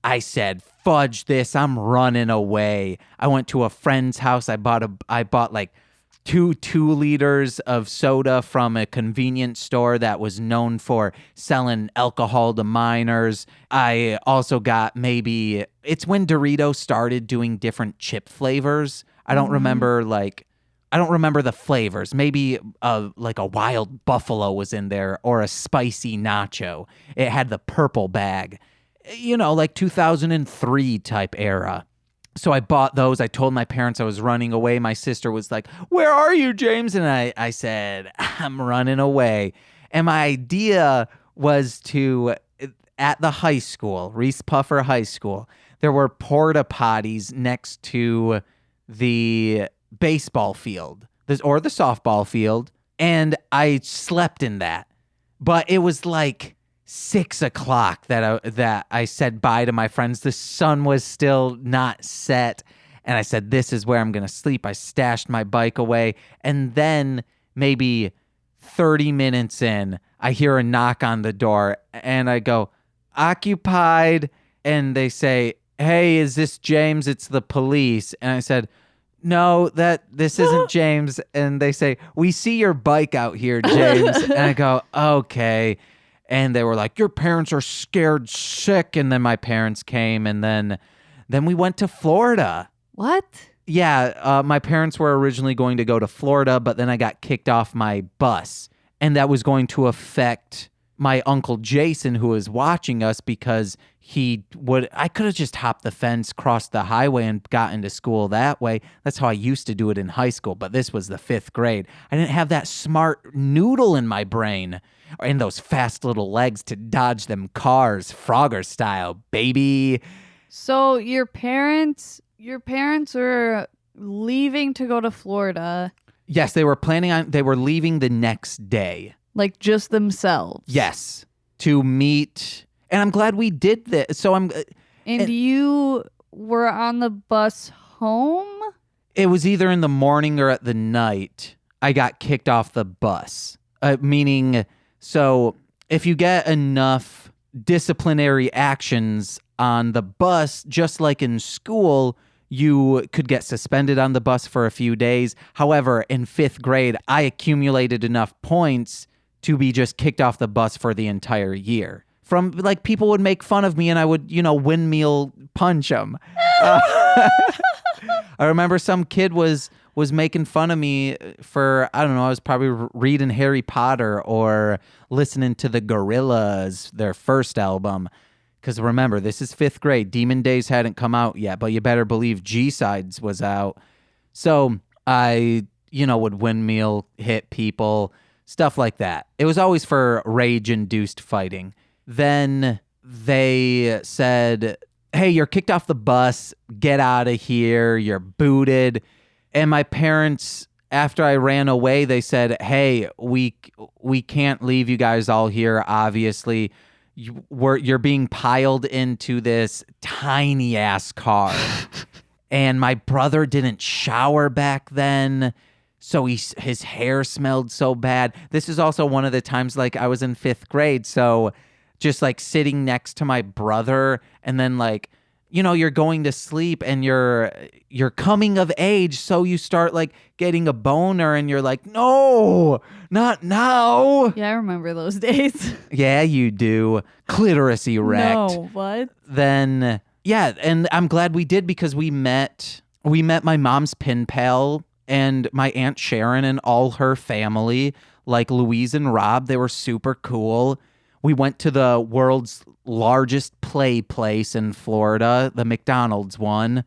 I said, fudge this, I'm running away. I went to a friend's house. I bought like 2 liters of soda from a convenience store that was known for selling alcohol to minors. I also got it's when Doritos started doing different chip flavors. I don't remember the flavors. Maybe like a wild buffalo was in there or a spicy nacho. It had the purple bag, like 2003 type era. So I bought those. I told my parents I was running away. My sister was like, where are you, James? And I said, I'm running away. And my idea was at the high school, Reese Puffer High School, there were porta potties next to the baseball field or the softball field. And I slept in that. But it was like 6 o'clock that I said bye to my friends. The sun was still not set. And I said, this is where I'm going to sleep. I stashed my bike away. And then maybe 30 minutes in, I hear a knock on the door and I go, occupied. And they say, hey, is this James? It's the police. And I said, no, this isn't James. And they say, we see your bike out here, James. And I go, okay. And they were like, your parents are scared sick. And then my parents came and then we went to Florida. What? Yeah, my parents were originally going to go to Florida, but then I got kicked off my bus. And that was going to affect my Uncle Jason, who was watching us, because I could have just hopped the fence, crossed the highway, and gotten to school that way. That's how I used to do it in high school, but this was the 5th grade. I didn't have that smart noodle in my brain and those fast little legs to dodge them cars, Frogger style, baby. So your parents were leaving to go to Florida. Yes, they were leaving the next day. Like just themselves. Yes, to meet. And I'm glad we did this. So And you were on the bus home? It was either in the morning or at the night. I got kicked off the bus. Meaning, so if you get enough disciplinary actions on the bus, just like in school, you could get suspended on the bus for a few days. However, in 5th grade, I accumulated enough points to be just kicked off the bus for the entire year. From like people would make fun of me and I would, windmill punch them. I remember some kid was making fun of me for, I don't know, I was probably reading Harry Potter or listening to the Gorillaz, their first album. Because remember, this is 5th grade. Demon Days hadn't come out yet, but you better believe G-Sides was out. So I, would windmill hit people, stuff like that. It was always for rage-induced fighting. Then they said, hey, you're kicked off the bus. Get out of here. You're booted. And my parents, after I ran away, they said, hey, we can't leave you guys all here, obviously. You're being piled into this tiny ass car. And my brother didn't shower back then, so his hair smelled so bad. This is also one of the times like I was in 5th grade, so just like sitting next to my brother and then like, you're going to sleep and you're coming of age, so you start like getting a boner and you're like, no, not now. Yeah, I remember those days. Yeah, you do. Clitoris erect. No, what? Then, yeah, and I'm glad we did because we met my mom's pen pal and my Aunt Sharon and all her family, like Louise and Rob. They were super cool. We went to the world's largest play place in Florida, the McDonald's one.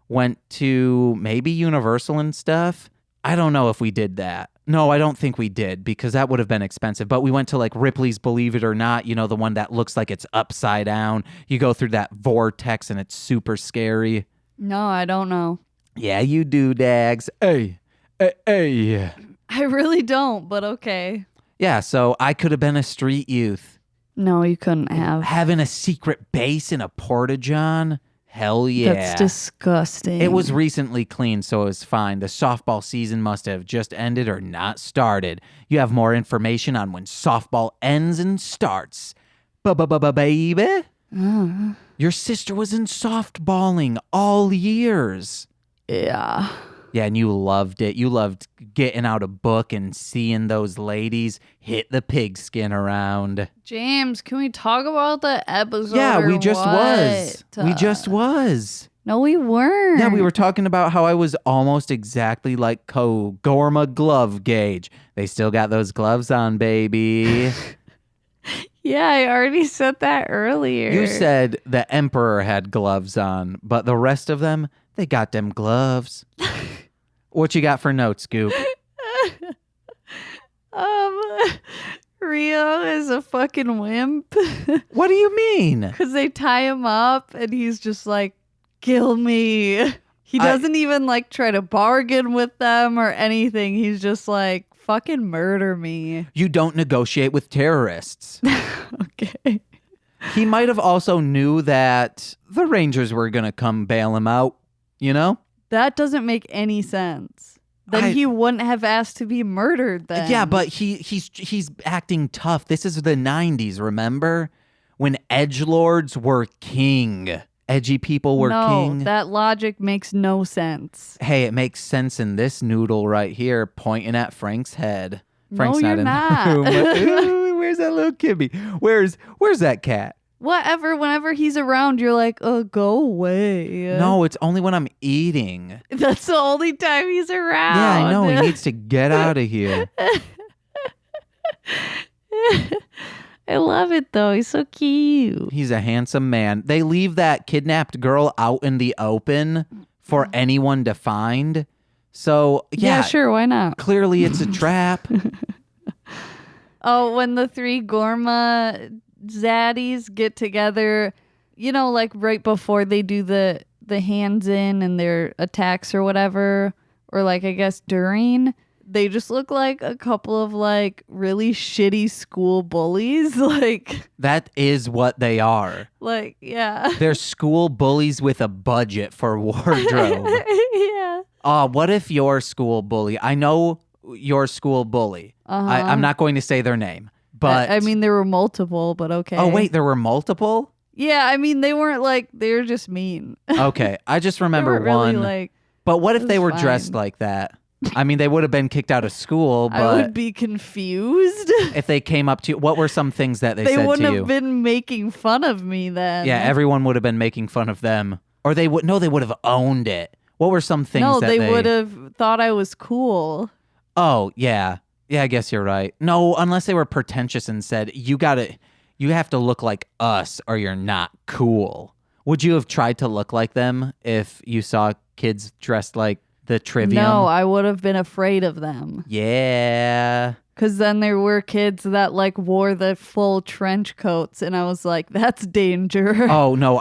Went to maybe Universal and stuff. I don't know if we did that. No, I don't think we did because that would have been expensive. But we went to like Ripley's Believe It or Not, the one that looks like it's upside down. You go through that vortex and it's super scary. No, I don't know. Yeah, you do, Dags. Hey. I really don't, but okay. Yeah, so I could have been a street youth. No, you couldn't have. Having a secret base in a porta-john? Hell yeah. That's disgusting. It was recently cleaned, so it was fine. The softball season must have just ended or not started. You have more information on when softball ends and starts. Baby? Your sister was in softballing all years. Yeah. Yeah, and you loved it. You loved getting out a book and seeing those ladies hit the pigskin around. James, can we talk about the episode? Yeah, we just what? was. We just was. No, we weren't. Yeah, we were talking about how I was almost exactly like Kogorma Glove Gauge. They still got those gloves on, baby. Yeah, I already said that earlier. You said the Emperor had gloves on, but the rest of them, they got them gloves. What you got for notes, Scoop? Rio is a fucking wimp. What do you mean? Because they tie him up and he's just like, kill me. He doesn't even like try to bargain with them or anything. He's just like, fucking murder me. You don't negotiate with terrorists. Okay. He might have also knew that the Rangers were going to come bail him out, That doesn't make any sense. Then he wouldn't have asked to be murdered then. Yeah, but he's acting tough. This is the 90s, remember? When edgelords were king. Edgy people were king. No, that logic makes no sense. Hey, it makes sense in this noodle right here, pointing at Frank's head. Frank's no, you're not in the room. Ooh, where's that little Kibby? Where's that cat? Whatever, whenever he's around, you're like, go away. No, it's only when I'm eating. That's the only time he's around. Yeah, I know. He needs to get out of here. I love it, though. He's so cute. He's a handsome man. They leave that kidnapped girl out in the open for anyone to find. So, yeah. Yeah, sure. Why not? Clearly, it's a trap. Oh, when the three Gorma zaddies get together, like right before they do the hands in and their attacks or whatever, or like I guess during, they just look like a couple of like really shitty school bullies. Like that is what they are. Like, yeah. They're school bullies with a budget for wardrobe. Yeah. What if your school bully? I know your school bully. I'm not going to say their name. But I mean, there were multiple, but okay. Oh, wait, there were multiple? Yeah, I mean, they weren't like, they were just mean. Okay, I just They remember weren't really one. like, But what if it they was were dressed fine. like that? I mean, they would have been kicked out of school, I but would be confused. if they came up to you, what were some things that they They said wouldn't to have you? been making fun of me then. Yeah, everyone would have been making fun of them. Or they would have owned it. What were some things No, that they would have thought I was cool. Oh, yeah. Yeah, I guess you're right. No, unless they were pretentious and said, you have to look like us or you're not cool. Would you have tried to look like them if you saw kids dressed like the Trivium? No, I would have been afraid of them. Yeah. Because then there were kids that like wore the full trench coats, and I was like, that's danger. Oh, no,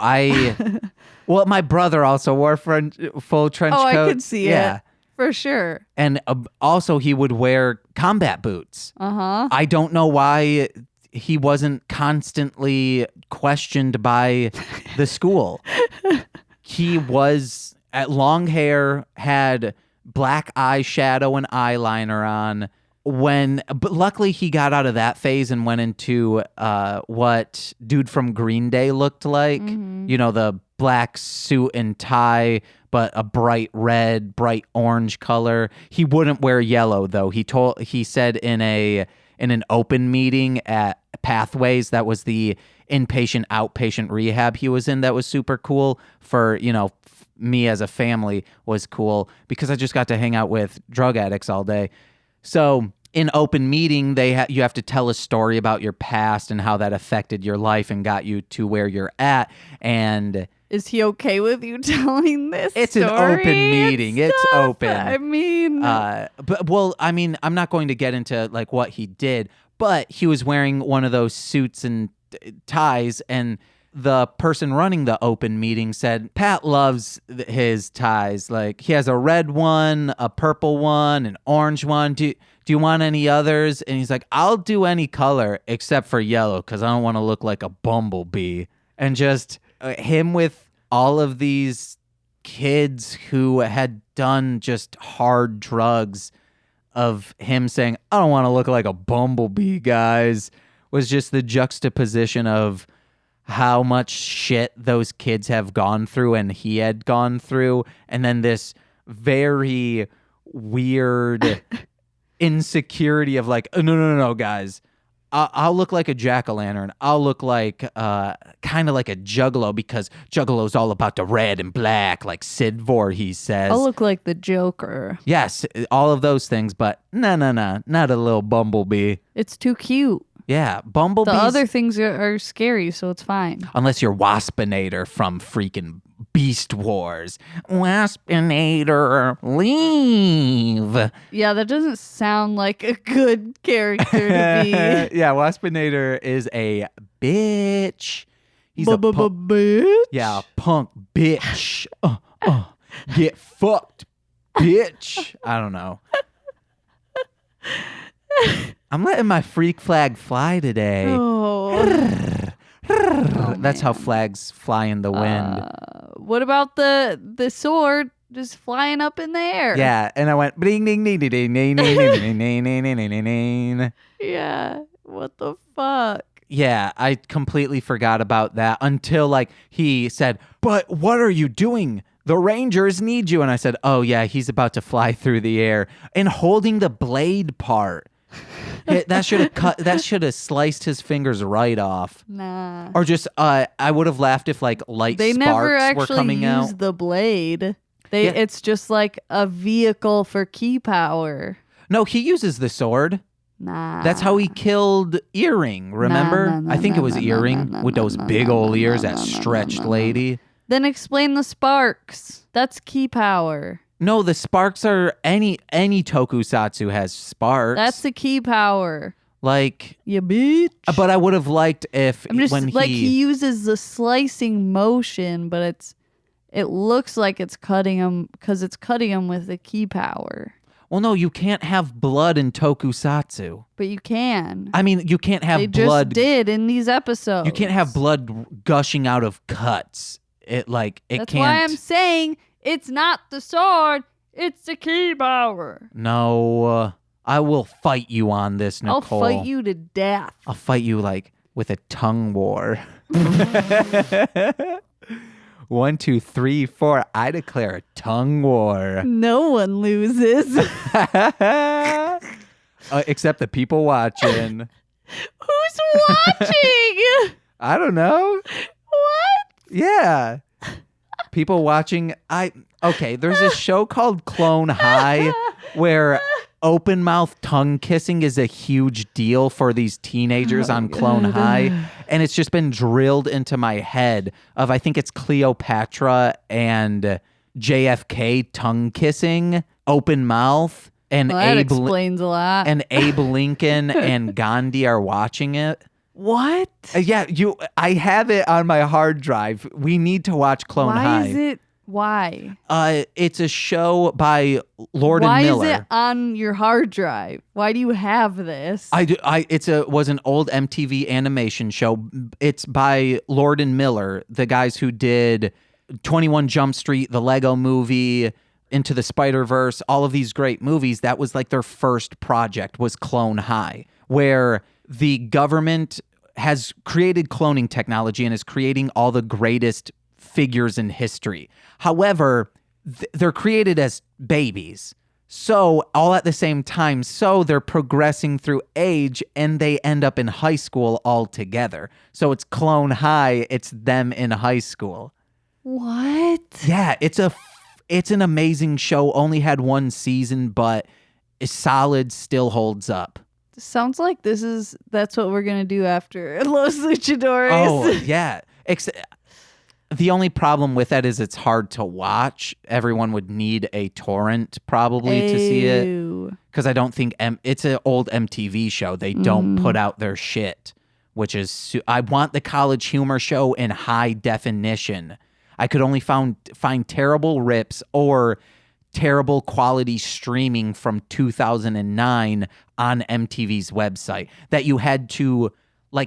well, my brother also wore full trench Oh, coat. I could see it. For sure. And also he would wear combat boots. Uh-huh. I don't know why he wasn't constantly questioned by the school. He was at long hair, had black eyeshadow and eyeliner on. But luckily he got out of that phase and went into what dude from Green Day looked like. Mm-hmm. You know, the black suit and tie, but a bright red, bright orange color. He wouldn't wear yellow though. He said in an open meeting at Pathways, that was the inpatient outpatient rehab he was in, that was super cool for, me as a family was cool because I just got to hang out with drug addicts all day. So in open meeting, you have to tell a story about your past and how that affected your life and got you to where you're at. And is he okay with you telling this it's story? an open meeting. It's open. I mean, I'm not going to get into like what he did, but he was wearing one of those suits and ties, and the person running the open meeting said Pat loves his ties. Like he has a red one, a purple one, an orange one. Do you want any others? And he's like, I'll do any color except for yellow because I don't want to look like a bumblebee. And just him with all of these kids who had done just hard drugs, of him saying, I don't want to look like a bumblebee, guys, was just the juxtaposition of how much shit those kids have gone through and he had gone through. And then this very weird insecurity of like, oh, no, guys. I'll look like a jack-o'-lantern. I'll look like kind of like a juggalo because juggalo's all about the red and black, like Sid Voorhees says. I'll look like the Joker. Yes, all of those things, but no, not a little bumblebee. It's too cute. Yeah, bumblebees. The other things are scary, so it's fine. Unless you're Waspinator from freaking Beast Wars. Waspinator, leave. Yeah, that doesn't sound like a good character to be. Yeah, Waspinator is a bitch. He's Bitch. Yeah, punk bitch. Get fucked, bitch. I don't know. I'm letting my freak flag fly today. Oh. That's how flags fly in the wind. What about the sword just flying up in the air? Yeah, and I went ding ding ding ding ding ding ding ding ding ding. Yeah. What the fuck? Yeah, I completely forgot about that until like he said, "But what are you doing? The Rangers need you." And I said, "Oh yeah, he's about to fly through the air and holding the blade part." That should have sliced his fingers right off. Nah. Or just I would have laughed if like light They never sparks actually were coming use out. the blade. Yeah. It's just like a vehicle for key power. No, he uses the sword. Nah. That's how he killed Earring, remember? no, I think no, it was no, Earring no, with no, those no, big no, old no, ears, no, that no, no, stretched no. lady. Then explain the sparks. That's key power. No, the sparks are any tokusatsu has sparks. That's the key power. Like, You bitch. but I would have liked if I'm just when like he uses the slicing motion, but it looks like it's cutting him because it's cutting him with the key power. Well, no, you can't have blood in tokusatsu. But you can. I mean, you can't have They blood. just did in these episodes. You can't have blood gushing out of cuts. It That's can't. why I'm saying it's not the sword, it's the key power. No, I will fight you on this, Nicole. I'll fight you to death. I'll fight you like with a tongue war. 1, 2, 3, 4. I declare a tongue war. No one loses. Except the people watching. Who's watching? I don't know. What? Yeah. People watching. Okay, there's a show called Clone High where open mouth tongue kissing is a huge deal for these teenagers on Clone High. And it's just been drilled into my head of, I think it's Cleopatra and JFK tongue kissing, open mouth. And Well, that explains a lot. And Abe Lincoln and Gandhi are watching it. What? Yeah, I have it on my hard drive. We need to watch Clone High. Why? It's a show by Lord and Miller. Why is it on your hard drive? Why do you have this? Was an old MTV animation show. It's by Lord and Miller, the guys who did 21 Jump Street, the Lego Movie, Into the Spider-Verse, all of these great movies. That was like their first project, was Clone High, where the government has created cloning technology and is creating all the greatest figures in history. However, they're created as babies. So all at the same time, so they're progressing through age and they end up in high school all together. So it's Clone High, it's them in high school. What? Yeah, it's an amazing show. Only had 1 season, but is solid, still holds up. Sounds like that's what we're gonna do after Los Luchadores. Oh, yeah. The only problem with that is it's hard to watch. Everyone would need a torrent probably to see it. Because I don't think it's an old MTV show. They don't put out their shit, which is... I want the College Humor show in high definition. I could only find terrible rips or terrible quality streaming from 2009 on MTV's website that you had to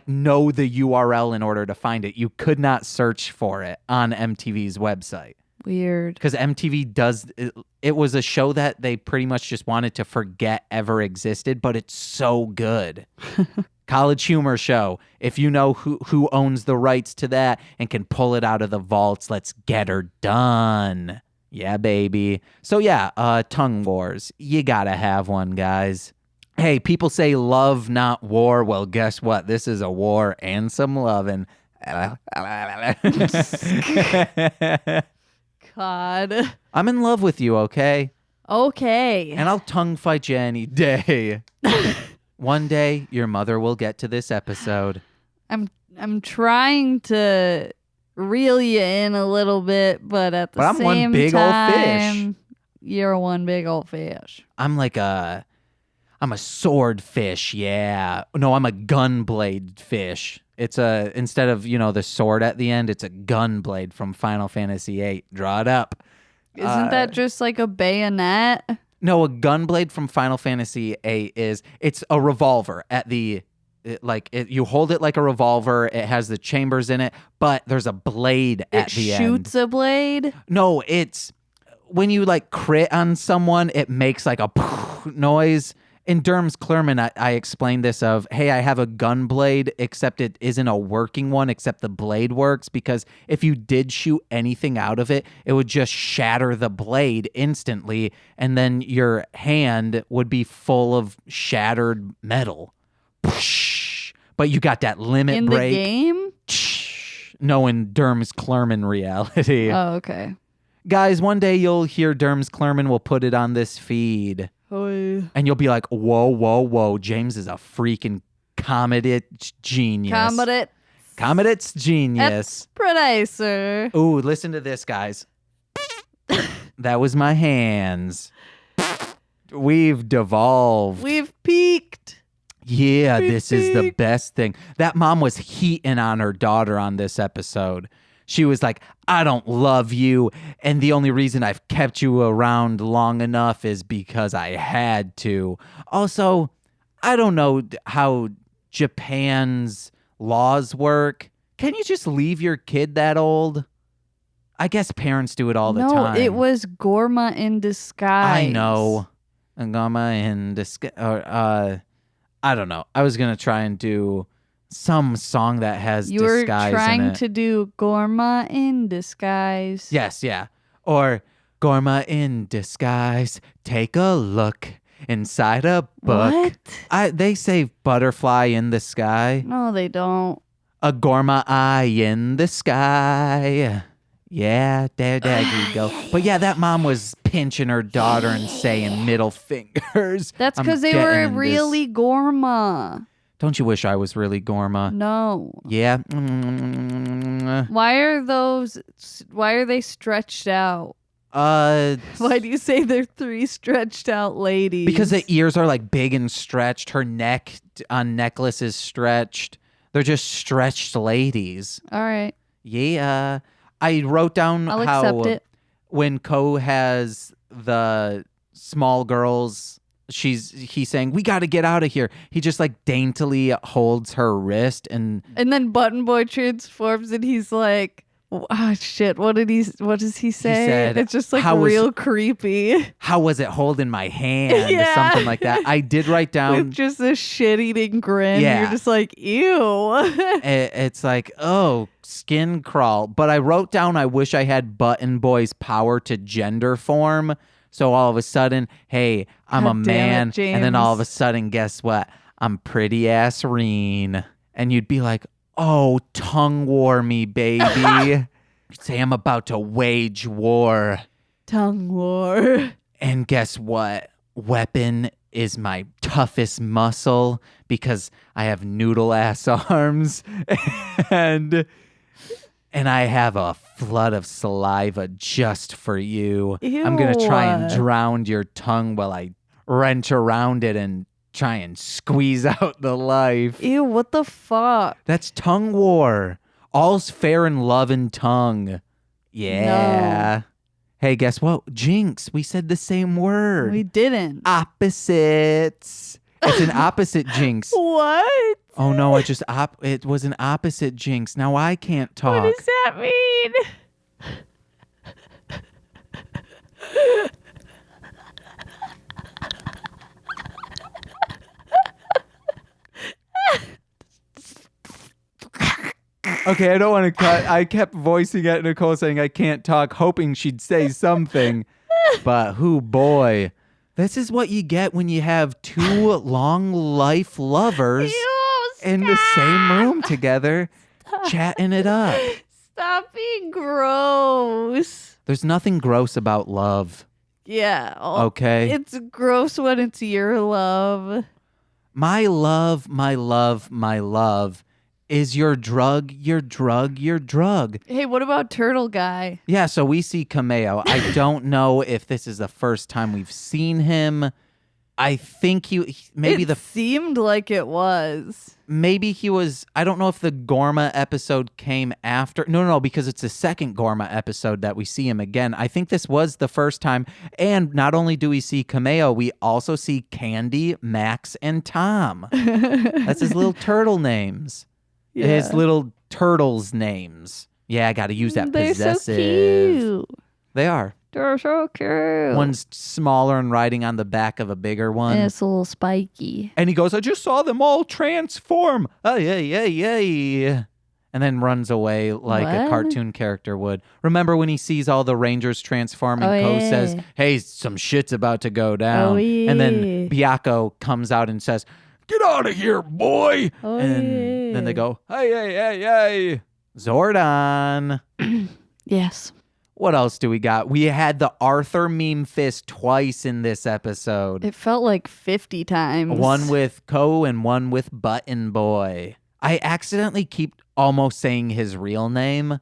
know the URL in order to find it. You could not search for it on MTV's website. Weird. Because MTV it was a show that they pretty much just wanted to forget ever existed, but it's so good. College Humor show. If you know who owns the rights to that and can pull it out of the vaults, let's get her done. Yeah, baby. So yeah, tongue wars. You gotta have one, guys. Hey, people say love, not war. Well, guess what? This is a war and some loving. God. I'm in love with you, okay? Okay. And I'll tongue fight you any day. One day, your mother will get to this episode. I'm trying to reel you in a little bit, but at the I'm same one big time, old fish. You're one big old fish. I'm a swordfish, yeah. No, I'm a gun blade fish. It's instead of, the sword at the end, it's a gun blade from Final Fantasy VIII. Draw it up. Isn't that just like a bayonet? No, a gun blade from Final Fantasy VIII it's a revolver at the... you hold it like a revolver. It has the chambers in it, but there's a blade at the end. It shoots a blade? No, it's when you crit on someone, it makes like a noise. In Durham's Clermont, I explained this of, hey, I have a gun blade, except it isn't a working one, except the blade works, because if you did shoot anything out of it, it would just shatter the blade instantly, and then your hand would be full of shattered metal. But you got that limit in break. The game? No, in Durham's Clermont reality. Oh, okay. Guys, one day you'll hear Durham's Clermont. We'll put it on this feed. Oh. And you'll be like, whoa, whoa, whoa. James is a freaking comedit genius. Comedit's genius. Producer. Ooh, listen to this, guys. That was my hands. We've devolved. We've peaked. Yeah, this is the best thing. That mom was heating on her daughter on this episode. She was like, I don't love you, and the only reason I've kept you around long enough is because I had to. Also, I don't know how Japan's laws work. Can you just leave your kid that old? I guess parents do it all the time. No, it was Gorma in disguise. I know. Gorma in disguise. I don't know. I was going to try and do some song that has You were disguise in trying it. to do Gorma in disguise. Yes, yeah. Or Gorma in disguise. Take a look inside a book. What? They say butterfly in the sky. No, they don't. A Gorma eye in the sky. Yeah, there you go. But yeah, that mom was pinching her daughter and saying middle fingers. That's I'm because they getting were in this- really Gorma. Don't you wish I was really Gorma? No. Yeah. Why are they stretched out? Why do you say they're 3 stretched out ladies? Because the ears are like big and stretched. Her neck on necklace is stretched. They're just stretched ladies. All right. Yeah. I wrote down I'll how accept it. when Ko has the small girls, he's saying, we got to get out of here. He just like daintily holds her wrist and then Button Boy transforms and he's like, oh shit, what does he say? said, it's just like "How was- real creepy. how was it holding my hand? Yeah. Something like that. I did write down. With just a shit-eating grin. Yeah. You're just like, ew. It's like, oh, skin crawl. But I wrote down, I wish I had Button Boy's power to gender form. So all of a sudden, hey, I'm God a damn it, man. And then all of a James. sudden, guess what? I'm pretty ass Reen. And you'd be like, oh, tongue war me, baby. Say I'm about to wage war. Tongue war. And guess what? Weapon is my toughest muscle because I have noodle ass arms and I have a flood of saliva just for you. I'm going to try and Ew. drown your tongue while I wrench around it and try and squeeze out the life. Ew, what the fuck? That's tongue war. All's fair in love and tongue. Yeah. Hey, guess what? Jinx, we said the same word. We didn't. Opposites. It's an opposite jinx. What? Oh no, it was an opposite jinx. Now I can't talk. What does that mean? Okay, I don't want to cut. I kept voicing at Nicole saying I can't talk, hoping she'd say something. But who boy. This is what you get when you have 2 long life lovers Ew, in the same room together, chatting it up. Stop being gross. There's nothing gross about love, Yeah. okay? It's gross when it's your love. My love, my love, my love is your drug, your drug, your drug. Hey, what about Turtle Guy? Yeah, so we see Kameo. I don't know if this is the first time we've seen him. I think maybe It seemed like it was. maybe he was, I don't know if the Gorma episode came after. No, because it's the second Gorma episode that we see him again. I think this was the first time. And not only do we see Kameo, we also see Candy, Max, and Tom. That's his little turtle names. His little turtles' names. Yeah, I got to use that They're possessive. so cute. They are. They're so cute. One's smaller and riding on the back of a bigger one. And it's a little spiky. And he goes, I just saw them all transform. Oh, yay. And then runs away like a What? cartoon character would. Remember when he sees all the Rangers transform and Ko says, hey, some shit's about to go down. Oh, yeah. And then Byakko comes out and says, get out of here, boy. Oh, and then they yeah. go, hey. Zordon. Yes. What else do we got? We had the Arthur meme fist twice in this episode. It felt like 50 times. One with Ko and one with Button Boy. I accidentally keep almost saying his real name,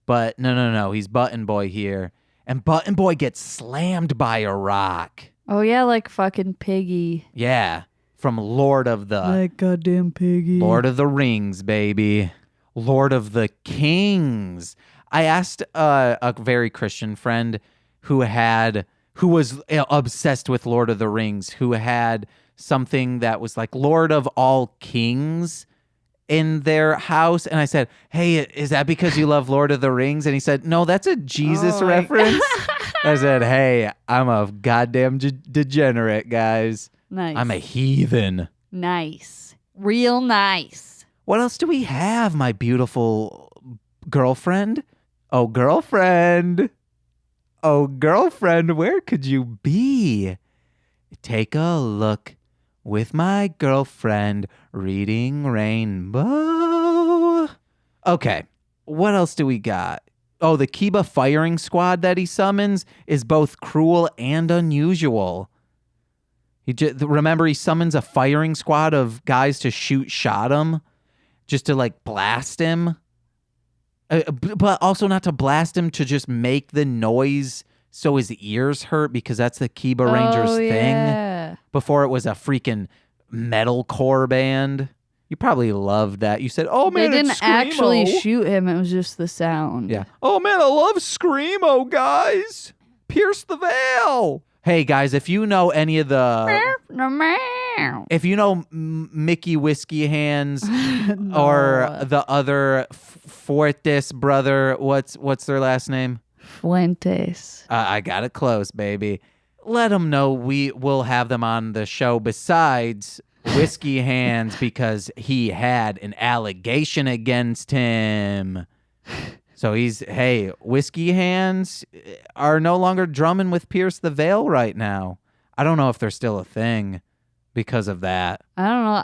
but no. He's Button Boy here. And Button Boy gets slammed by a rock. Oh, yeah, like fucking Piggy. Yeah. From Lord of the... Like goddamn Piggy. Lord of the Rings, baby. Lord of the Kings. I asked a very Christian friend who was obsessed with Lord of the Rings, who had something that was like Lord of all Kings in their house. And I said, hey, is that because you love Lord of the Rings? And he said, no, that's a Jesus reference. I said, hey, I'm a goddamn degenerate, guys. Nice. I'm a heathen. Nice. Real nice. What else do we have, my beautiful girlfriend? Oh, girlfriend. Oh, girlfriend, where could you be? Take a look with my girlfriend reading Rainbow. Okay, what else do we got? Oh, the Kiba firing squad that he summons is both cruel and unusual. Remember, he summons a firing squad of guys to shot him, just to like blast him. But also not to blast him, to just make the noise so his ears hurt, because that's the Kiba Rangers thing. Before it was a freaking metalcore band. You probably loved that. You said, oh man, they didn't it's Screamo. actually shoot him. It was just the sound. Yeah. Oh man, I love Screamo, guys. Pierce the veil. Hey guys, if you know any of the... If you know Mickey Whiskey Hands or the other Fuertes brother, what's their last name? Fuentes. I got it close, baby. Let them know we will have them on the show besides Whiskey Hands, because he had an allegation against him. So Whiskey Hands are no longer drumming with Pierce the Veil right now. I don't know if they're still a thing because of that. I don't know.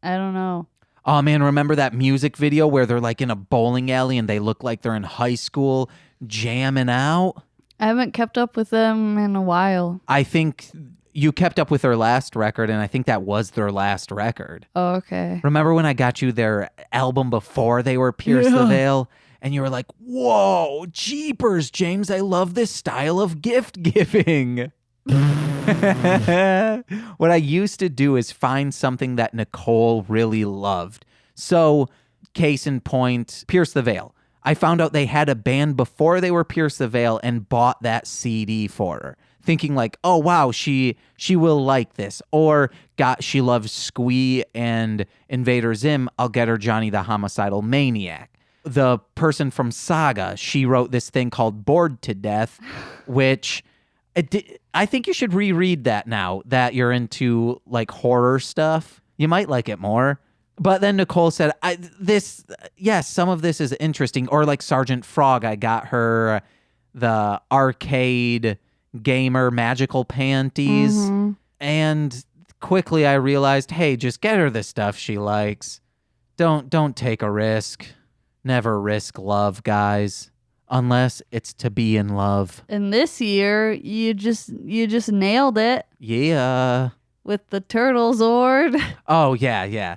I don't know. Oh man, remember that music video where they're like in a bowling alley and they look like they're in high school jamming out? I haven't kept up with them in a while. I think you kept up with their last record, and I think that was their last record. Oh, okay. Remember when I got you their album before they were Pierce the Veil? And you were like, whoa, jeepers, James, I love this style of gift giving. What I used to do is find something that Nicole really loved. So, case in point, Pierce the Veil. I found out they had a band before they were Pierce the Veil and bought that CD for her, thinking like, oh, wow, she will like this. Or she loves Squee and Invader Zim. I'll get her Johnny the Homicidal Maniac. The person from Saga, she wrote this thing called Bored to Death, which I think you should reread that now that you're into like horror stuff. You might like it more. But then Nicole said, some of this is interesting. Or like Sergeant Frog, I got her the arcade gamer magical panties. Mm-hmm. And quickly I realized, hey, just get her the stuff she likes. Don't take a risk. Never risk love, guys. Unless it's to be in love. And this year, you just nailed it. Yeah. With the Turtle Zord. Oh, yeah.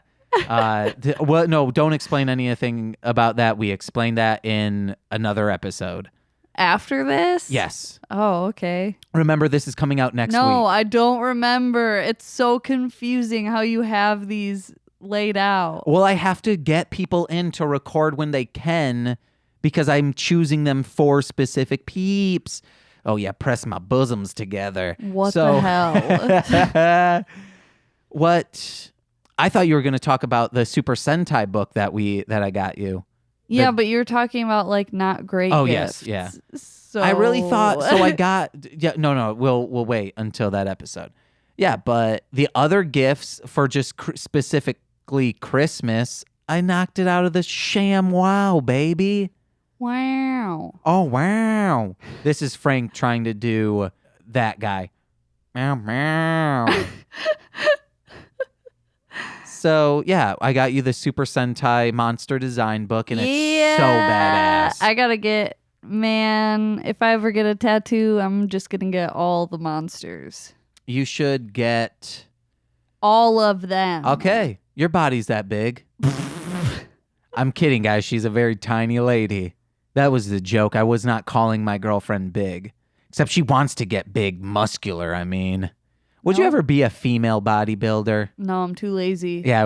Well, no, don't explain anything about that. We explained that in another episode. After this? Yes. Oh, okay. Remember, this is coming out next week. No, I don't remember. It's so confusing how you have these laid out. Well, I have to get people in to record when they can because I'm choosing them for specific peeps. Oh, yeah, press my bosoms together. What the hell? What... I thought you were going to talk about the Super Sentai book that I got you. Yeah, but you're talking about like not great gifts. Yes, yeah. So I really thought so. I got no. We'll wait until that episode. Yeah, but the other gifts for just specifically Christmas, I knocked it out of the sham. Wow, baby! Wow. Oh wow! This is Frank trying to do that guy. Meow meow. So, yeah, I got you the Super Sentai Monster Design book, and it's so badass. I gotta get, if I ever get a tattoo, I'm just gonna get all the monsters. You should get... all of them. Okay, your body's that big. I'm kidding, guys. She's a very tiny lady. That was the joke. I was not calling my girlfriend big. Except she wants to get big, muscular, I mean... Would you ever be a female bodybuilder? No, I'm too lazy. Yeah,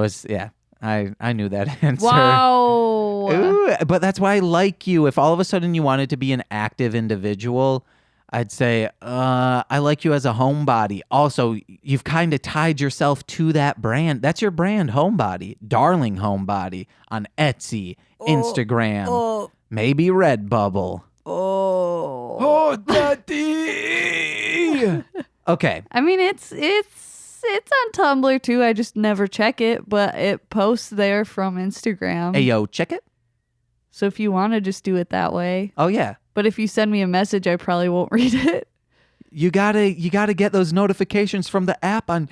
I knew that answer. Wow. Ooh, but that's why I like you. If all of a sudden you wanted to be an active individual, I'd say, I like you as a homebody. Also, you've kind of tied yourself to that brand. That's your brand, Homebody. Darling Homebody on Etsy, Instagram, maybe RedBubble. Oh, daddy. Okay. I mean, it's It's on Tumblr too. I just never check it, but it posts there from Instagram. Hey, yo, check it. So if you want to just do it that way. Oh, yeah. But if you send me a message, I probably won't read it. You gotta get those notifications from the app on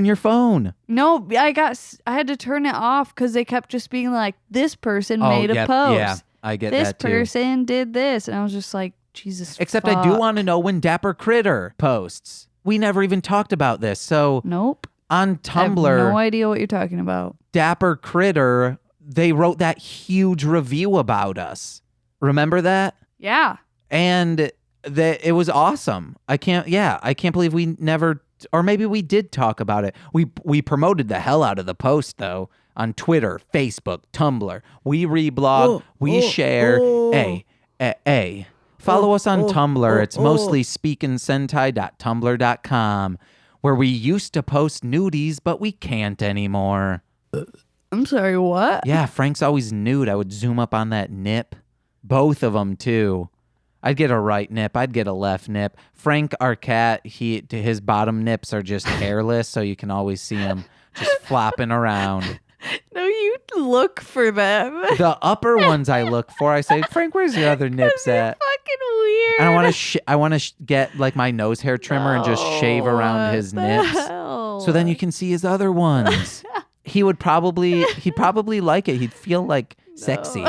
your phone. No, I had to turn it off because they kept just being like, this person made a post. Yeah, I get this that too. This person did this. And I was just like, Jesus Except fuck. I do want to know when Dapper Critter posts. We never even talked about this. So Nope. on Tumblr, I have no idea what you're talking about. Dapper Critter, they wrote that huge review about us. Remember that? Yeah. And it was awesome. I can't believe we never, or maybe we did talk about it. We promoted the hell out of the post though on Twitter, Facebook, Tumblr. We reblog, we share. Follow us on Tumblr. It's mostly speakandsentai.tumblr.com, where we used to post nudies, but we can't anymore. I'm sorry, what? Yeah, Frank's always nude. I would zoom up on that nip. Both of them, too. I'd get a right nip. I'd get a left nip. Frank, our cat, his bottom nips are just hairless, so you can always see him just flopping around. No, you look for them. The upper ones I look for. I say, Frank, where's your other nips at? Fucking weird. And I want to get like my nose hair trimmer and just shave around his nips, so then you can see his other ones. He'd probably like it. He'd feel like sexy.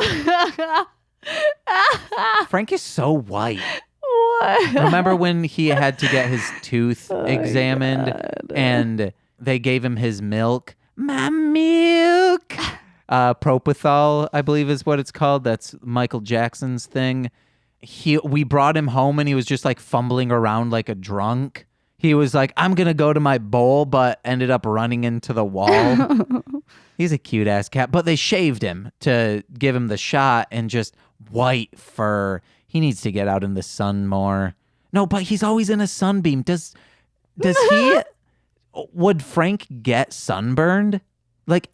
Frank is so white. What? Remember when he had to get his tooth examined and they gave him his milk? My milk. Propofol, I believe is what it's called. That's Michael Jackson's thing. We brought him home and he was just like fumbling around like a drunk. He was like, I'm going to go to my bowl, but ended up running into the wall. He's a cute ass cat, but they shaved him to give him the shot and just white fur. He needs to get out in the sun more. No, but he's always in a sunbeam. Does he, would Frank get sunburned? Like,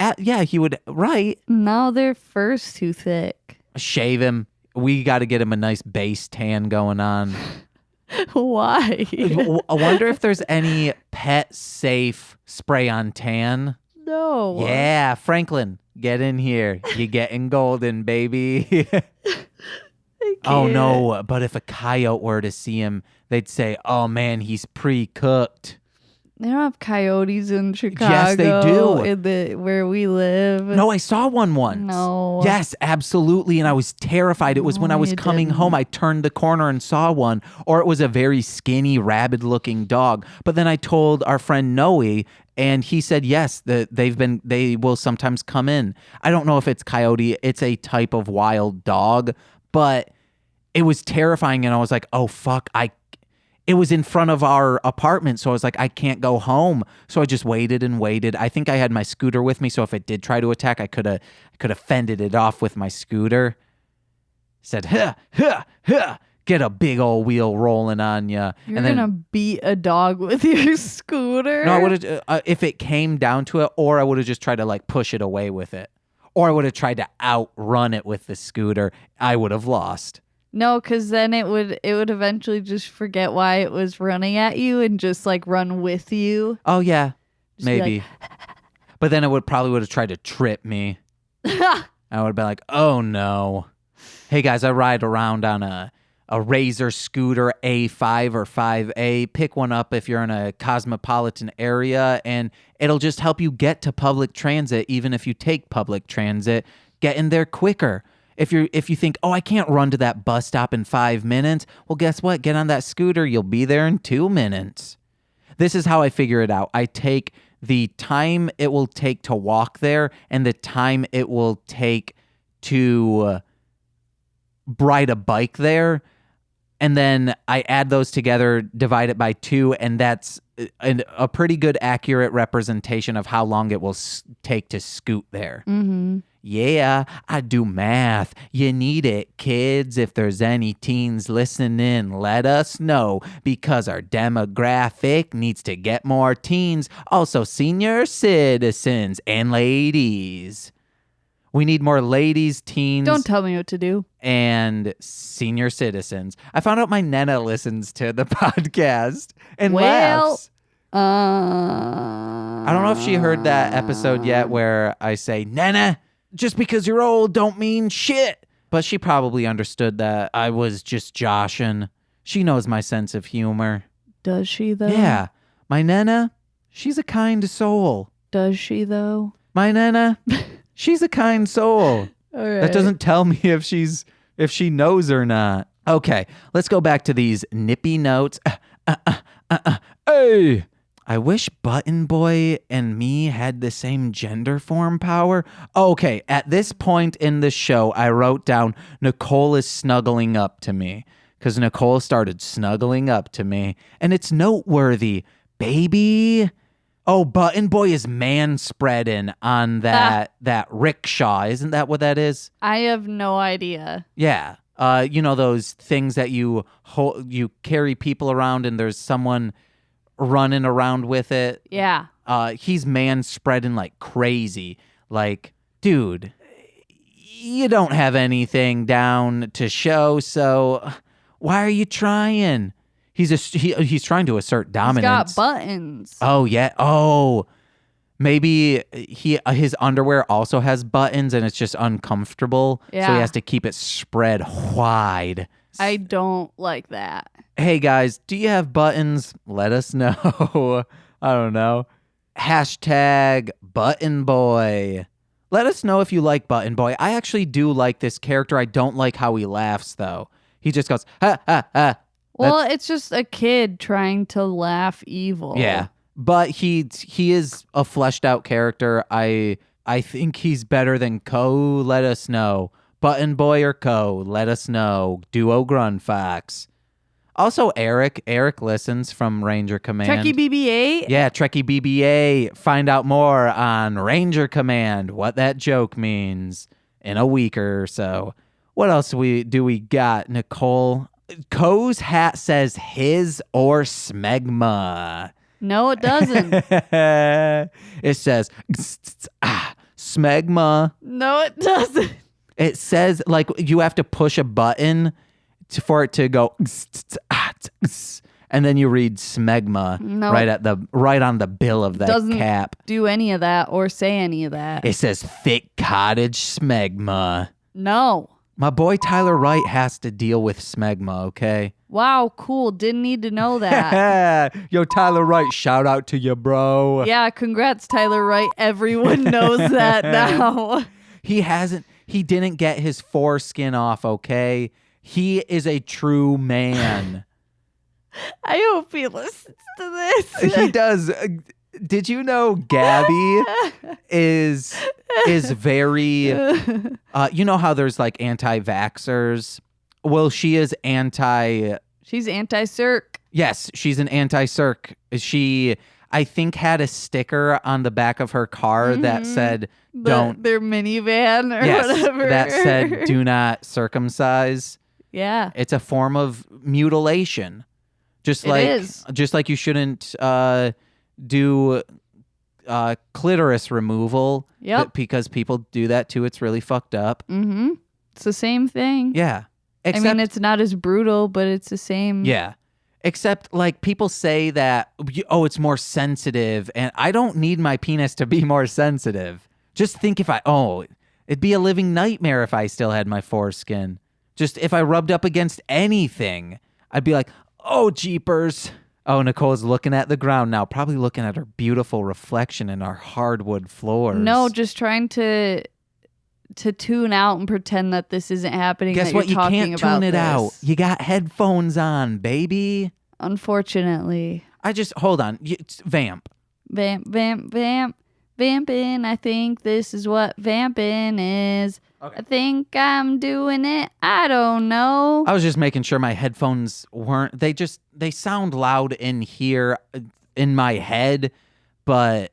he would, right? No, their fur's too thick. Shave him. We got to get him a nice base tan going on. Why? I wonder if there's any pet safe spray on tan. No. Yeah, Franklin, get in here. You're getting golden, baby. Oh no, but if a coyote were to see him, they'd say, oh man, he's pre-cooked. They don't have coyotes in Chicago. Yes, they do. Where we live. No, I saw one once. No. Yes, absolutely. And I was terrified. It was when I was coming home. I turned the corner and saw one. Or it was a very skinny, rabid-looking dog. But then I told our friend Noe, and he said, yes, they will sometimes come in. I don't know if it's coyote. It's a type of wild dog. But it was terrifying. And I was like, oh, fuck, it was in front of our apartment, so I was like, I can't go home. So I just waited and waited. I think I had my scooter with me, so if it did try to attack, I could have fended it off with my scooter. Said, huh, huh, huh, get a big old wheel rolling on you. You're gonna beat a dog with your scooter? No, I would have, if it came down to it, or I would have just tried to like push it away with it. Or I would have tried to outrun it with the scooter. I would have lost. No, because then it would eventually just forget why it was running at you and just like run with you. Oh yeah, Just maybe. like, but then it would have tried to trip me. I would have been like, oh no. Hey guys, I ride around on a Razor scooter A5 or 5A. Pick one up if you're in a cosmopolitan area, and it'll just help you get to public transit. Even if you take public transit, get in there quicker. If you think, oh, I can't run to that bus stop in 5 minutes, well, guess what? Get on that scooter. You'll be there in 2 minutes. This is how I figure it out. I take the time it will take to walk there and the time it will take to ride a bike there. And then I add those together, divide it by 2, and that's a pretty good accurate representation of how long it will take to scoot there. Mm-hmm. Yeah, I do math. You need it, kids. If there's any teens listening, let us know, because our demographic needs to get more teens. Also, senior citizens and ladies. We need more ladies, teens. Don't tell me what to do. And senior citizens. I found out my Nana listens to the podcast and Well, laughs. I don't know if she heard that episode yet where I say, Nana, just because you're old don't mean shit. But she probably understood that I was just joshing. She knows my sense of humor. Does she, though? Yeah. My Nana, she's a kind soul. Does she, though? My Nana, she's a kind soul. All right. That doesn't tell me if she knows or not. Okay, let's go back to these nippy notes. Hey! I wish Button Boy and me had the same gender form power. Okay, at this point in the show, I wrote down Nicole is snuggling up to me. Because Nicole started snuggling up to me. And it's noteworthy. Baby. Oh, Button Boy is man-spreading on that rickshaw. Isn't that what that is? I have no idea. Yeah. You know those things that you carry people around and there's someone running around with it? Yeah. He's man-spreading like crazy. Like, dude, you don't have anything down to show, so why are you trying? He's trying to assert dominance. He's got buttons. Oh, yeah. Oh, maybe his underwear also has buttons and it's just uncomfortable. Yeah. So he has to keep it spread wide. I don't like that. Hey, guys, do you have buttons? Let us know. I don't know. Hashtag Button Boy. Let us know if you like Button Boy. I actually do like this character. I don't like how he laughs, though. He just goes, ha, ha, ha. Well, it's just a kid trying to laugh evil. Yeah, but he is a fleshed out character. I think he's better than Ko. Let us know. Button Boy or Ko. Let us know. Duo Grunfox. Also, Eric listens from Ranger Command. Trekkie BB-8? Yeah, Trekkie BB-8. Find out more on Ranger Command, what that joke means in a week or so. What else do we got, Nicole? Ko's hat says his or smegma. No, it doesn't. It says smegma. No, it doesn't. It says like you have to push a button for it to go and then you read smegma right on the bill of that doesn't cap. Do any of that or say any of that. It says thick cottage smegma. No. My boy Tyler Wright has to deal with smegma, okay? Wow, cool. Didn't need to know that. Yo, Tyler Wright, shout out to you, bro. Yeah, congrats, Tyler Wright. Everyone knows that now. He didn't get his foreskin off, okay? He is a true man. I hope he listens to this. He does. Did you know Gabby is very, you know how there's like anti-vaxxers? Well, she is She's anti-circ. Yes, she's an anti-circ. She, I think, had a sticker on the back of her car that said, their minivan or whatever. That said, do not circumcise. Yeah. It's a form of mutilation. Just like you shouldn't do clitoris removal. Yep. Because people do that too. It's really fucked up. Mm-hmm. It's the same thing. Yeah. I mean, it's not as brutal, but it's the same. Yeah. Except, like, people say that, it's more sensitive, and I don't need my penis to be more sensitive. Just think it'd be a living nightmare if I still had my foreskin. Just if I rubbed up against anything, I'd be like, oh, jeepers. Oh, Nicole's looking at the ground now, probably looking at her beautiful reflection in our hardwood floors. No, just trying to tune out and pretend that this isn't happening. Guess what? You can't tune it out. You got headphones on, baby. Unfortunately. Hold on. Vamp. Vamp, vamp, vamp. Vamping. I think this is what vamping is. Okay. I think I'm doing it. I don't know. I was just making sure my headphones weren't. They sound loud in here in my head, but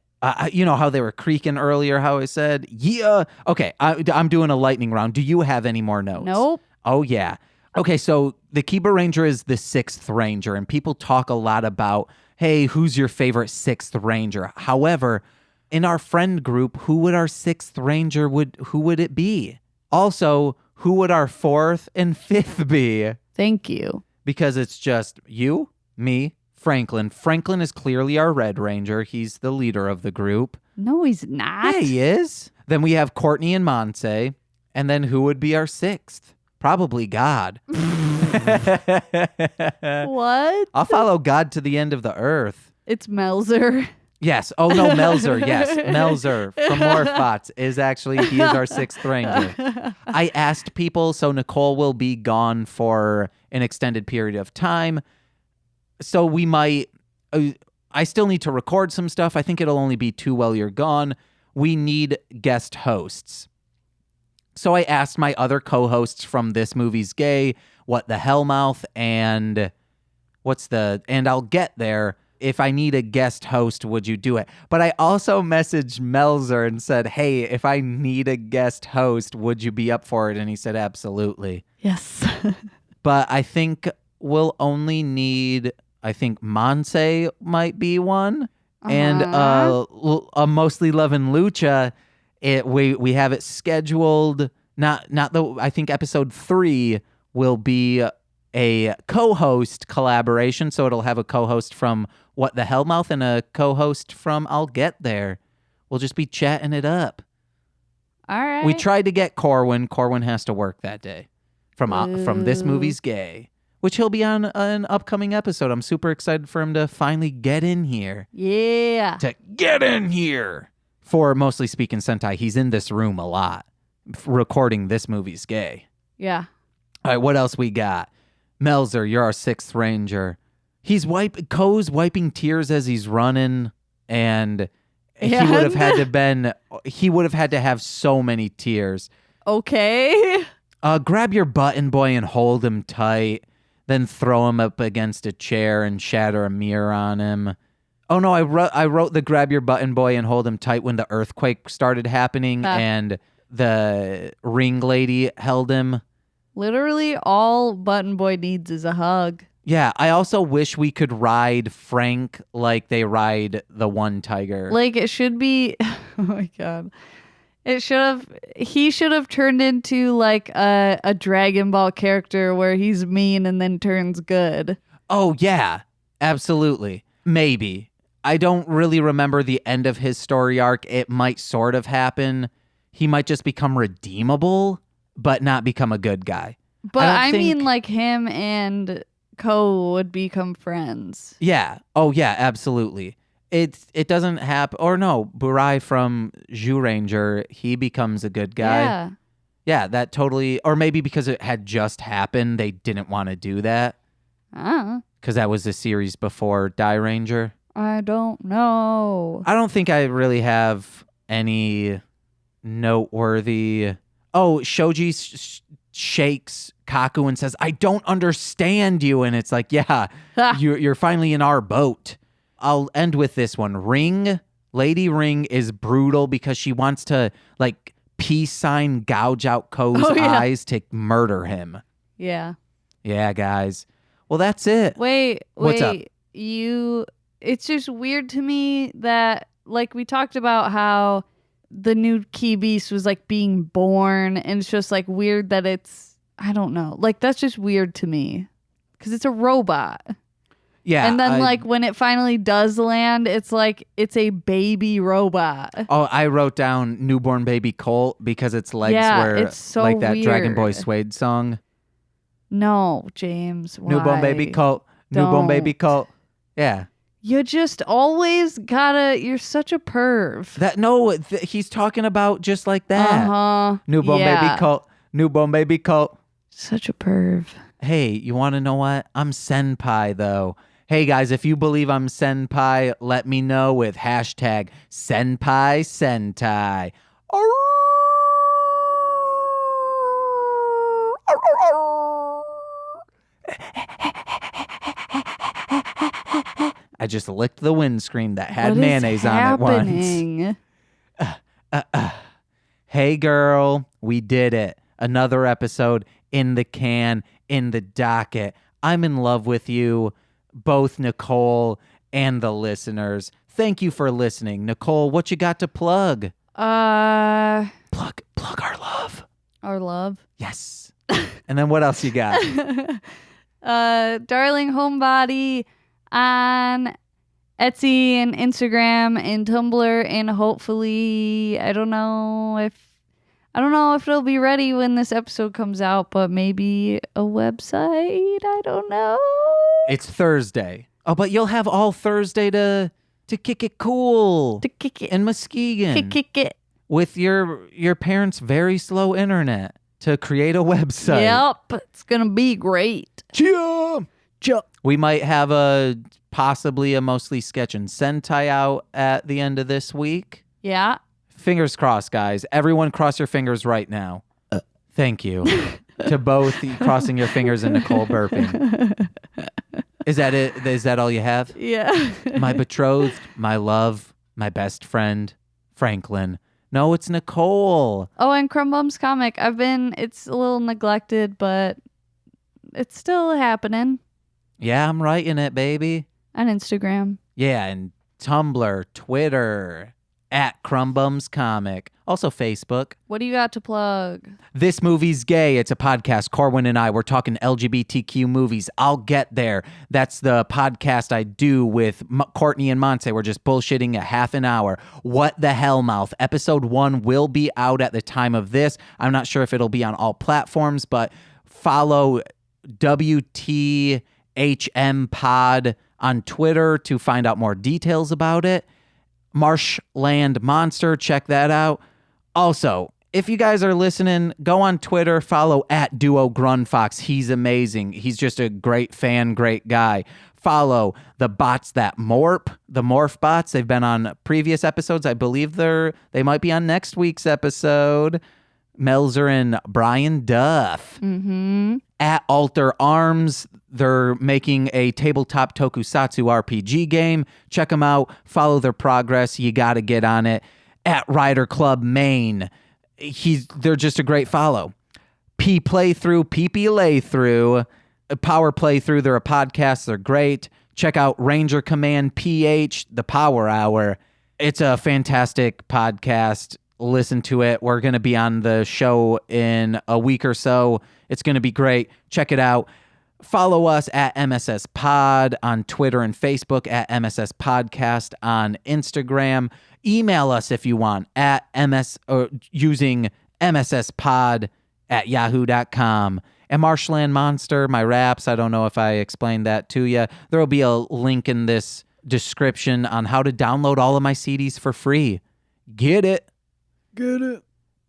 you know how they were creaking earlier, how I said, yeah. Okay, I'm doing a lightning round. Do you have any more notes? Nope. Oh, yeah. Okay, so the Kiba Ranger is the 6th Ranger, and people talk a lot about, hey, who's your favorite 6th Ranger? However, in our friend group, who would our 6th Ranger who would it be? Also, who would our 4th and 5th be? Thank you. Because it's just you, me, Franklin. Franklin is clearly our Red Ranger. He's the leader of the group. No, he's not. Yeah, he is. Then we have Courtney and Monse. And then who would be our sixth? Probably God. What? I'll follow God to the end of the earth. It's Melzer. Yes. Oh, no, Melzer. Yes. Melzer from Morphbots he is our sixth ranger. I asked people, so Nicole will be gone for an extended period of time. So we might, I still need to record some stuff. I think it'll only be 2 while you're gone. We need guest hosts. So I asked my other co-hosts from This Movie's Gay, What the Hellmouth, and I'll Get There. If I need a guest host, would you do it? But I also messaged Melzer and said, hey, if I need a guest host, would you be up for it? And he said, absolutely. Yes. But I think we'll only need, Monse might be one. And a Mostly Lovin' Lucha, we have it scheduled. I think episode 3 will be a co-host collaboration. So it'll have a co-host from What the Hellmouth and a co-host from I'll Get There. We'll just be chatting it up. All right. We tried to get Corwin. Corwin has to work that day from This Movie's Gay, which he'll be on an upcoming episode. I'm super excited for him to finally get in here. Yeah. To get in here. For Mostly Speaking Sentai, he's in this room a lot, recording This Movie's Gay. Yeah. All right, what else we got? Melzer, you're our sixth ranger. Ko's wiping tears as he's running, and he would have had to have so many tears. Okay. Grab your button boy and hold him tight, then throw him up against a chair and shatter a mirror on him. Oh no, I wrote the grab your button boy and hold him tight when the earthquake started happening and the ring lady held him. Literally all Button Boy needs is a hug. Yeah, I also wish we could ride Frank like they ride the one tiger. Like it should be, oh my God. He should have turned into like a Dragon Ball character where he's mean and then turns good. Oh yeah, absolutely. Maybe. I don't really remember the end of his story arc. It might sort of happen. He might just become redeemable, but not become a good guy. But I mean like him and Ko would become friends. Yeah. Oh yeah, absolutely. It doesn't happen. Or no, Burai from Zyuranger, he becomes a good guy. Yeah. Yeah, that totally. Or maybe because it had just happened, they didn't want to do that. Because that was the series before Die Ranger. I don't know. I don't think I really have any noteworthy. Oh, Shoji shakes Kaku and says, I don't understand you. And it's like, yeah, you're finally in our boat. I'll end with this one. Lady Ring is brutal because she wants to like peace sign gouge out Ko's eyes to murder him. Yeah. Yeah, guys. Well, that's it. What's up? It's just weird to me that like we talked about how the new Key Beast was like being born, and it's just like weird that I don't know. Like that's just weird to me because it's a robot. Yeah. And then like when it finally does land, it's like it's a baby robot. Oh, I wrote down newborn baby Colt because its legs were it's so like that weird. Dragon Boy Suede song. No, James. Why? Newborn baby Colt. Newborn baby Colt. Yeah. You just always you're such a perv. He's talking about just like that. Uh-huh. Newborn baby Colt. Newborn baby Colt. Such a perv. Hey, you want to know what? I'm senpai though. Hey guys, if you believe I'm senpai, let me know with hashtag senpai sentai. I just licked the windscreen that had mayonnaise on it once. Hey girl, we did it. Another episode in the can, in the docket. I'm in love with you, both Nicole and the listeners. Thank you for listening. Nicole, what you got to plug? Plug our love. Our love? Yes. And then what else you got? Darling Homebody. on Etsy and Instagram and Tumblr, and hopefully, I don't know if it'll be ready when this episode comes out, but maybe a website. I don't know. It's Thursday. Oh, but you'll have all Thursday to kick it cool. To kick it. In Muskegon. Kick it. With your parents' very slow internet to create a website. Yep. It's going to be great. Chia. We might have possibly a mostly sketch and Sentai out at the end of this week. Yeah. Fingers crossed, guys. Everyone cross your fingers right now. Thank you. To both crossing your fingers and Nicole burping. Is that it? Is that all you have? Yeah. My betrothed, my love, my best friend, Franklin. No, it's Nicole. Oh, and Crumbum's comic. It's a little neglected, but it's still happening. Yeah, I'm writing it, baby. On Instagram. Yeah, and Tumblr, Twitter, at Crumbum's Comic. Also Facebook. What do you got to plug? This Movie's Gay. It's a podcast. Corwin and I, we're talking LGBTQ movies. I'll get there. That's the podcast I do with Courtney and Monse. We're just bullshitting a half an hour. What the Hell Mouth. Episode 1 will be out at the time of this. I'm not sure if it'll be on all platforms, but follow WTHM Pod on Twitter to find out more details about it. Marshland Monster, check that out. Also, if you guys are listening, go on Twitter, follow at Duo Grunfox. He's amazing. He's just a great fan, great guy. Follow the bots that morph, the morph bots. They've been on previous episodes. I believe they might be on next week's episode. Melzer and Brian Duff. Mm-hmm. At Alter Arms, they're making a tabletop tokusatsu RPG game. Check them out. Follow their progress. You got to get on it. At Rider Club Maine, they're just a great follow. PP Laythrough, Power Playthrough. They're a podcast. They're great. Check out Ranger Command PH, the Power Hour. It's a fantastic podcast. Listen to it. We're going to be on the show in a week or so. It's going to be great. Check it out. Follow us at MSS Pod on Twitter and Facebook, at MSS Podcast on Instagram. Email us if you want at using msspod@yahoo.com. And Marshland Monster, my raps, I don't know if I explained that to you. There will be a link in this description on how to download all of my CDs for free. Get it.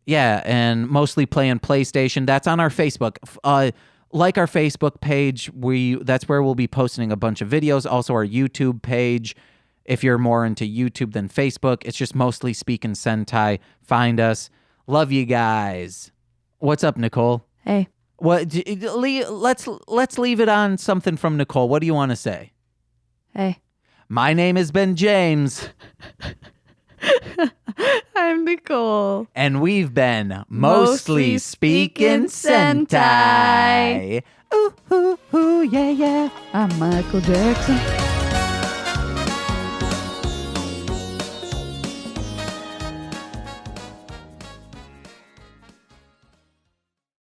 Yeah, and mostly playing PlayStation. That's on our Facebook. Like our Facebook page, that's where we'll be posting a bunch of videos. Also our YouTube page. If you're more into YouTube than Facebook, it's just mostly Speaking Sentai. Find us. Love you guys. What's up, Nicole? Hey. Let's leave it on something from Nicole. What do you want to say? Hey. My name has been James. I'm Nicole. And we've been Mostly Speaking Sentai. Ooh, ooh, ooh, yeah, yeah. I'm Michael Jackson.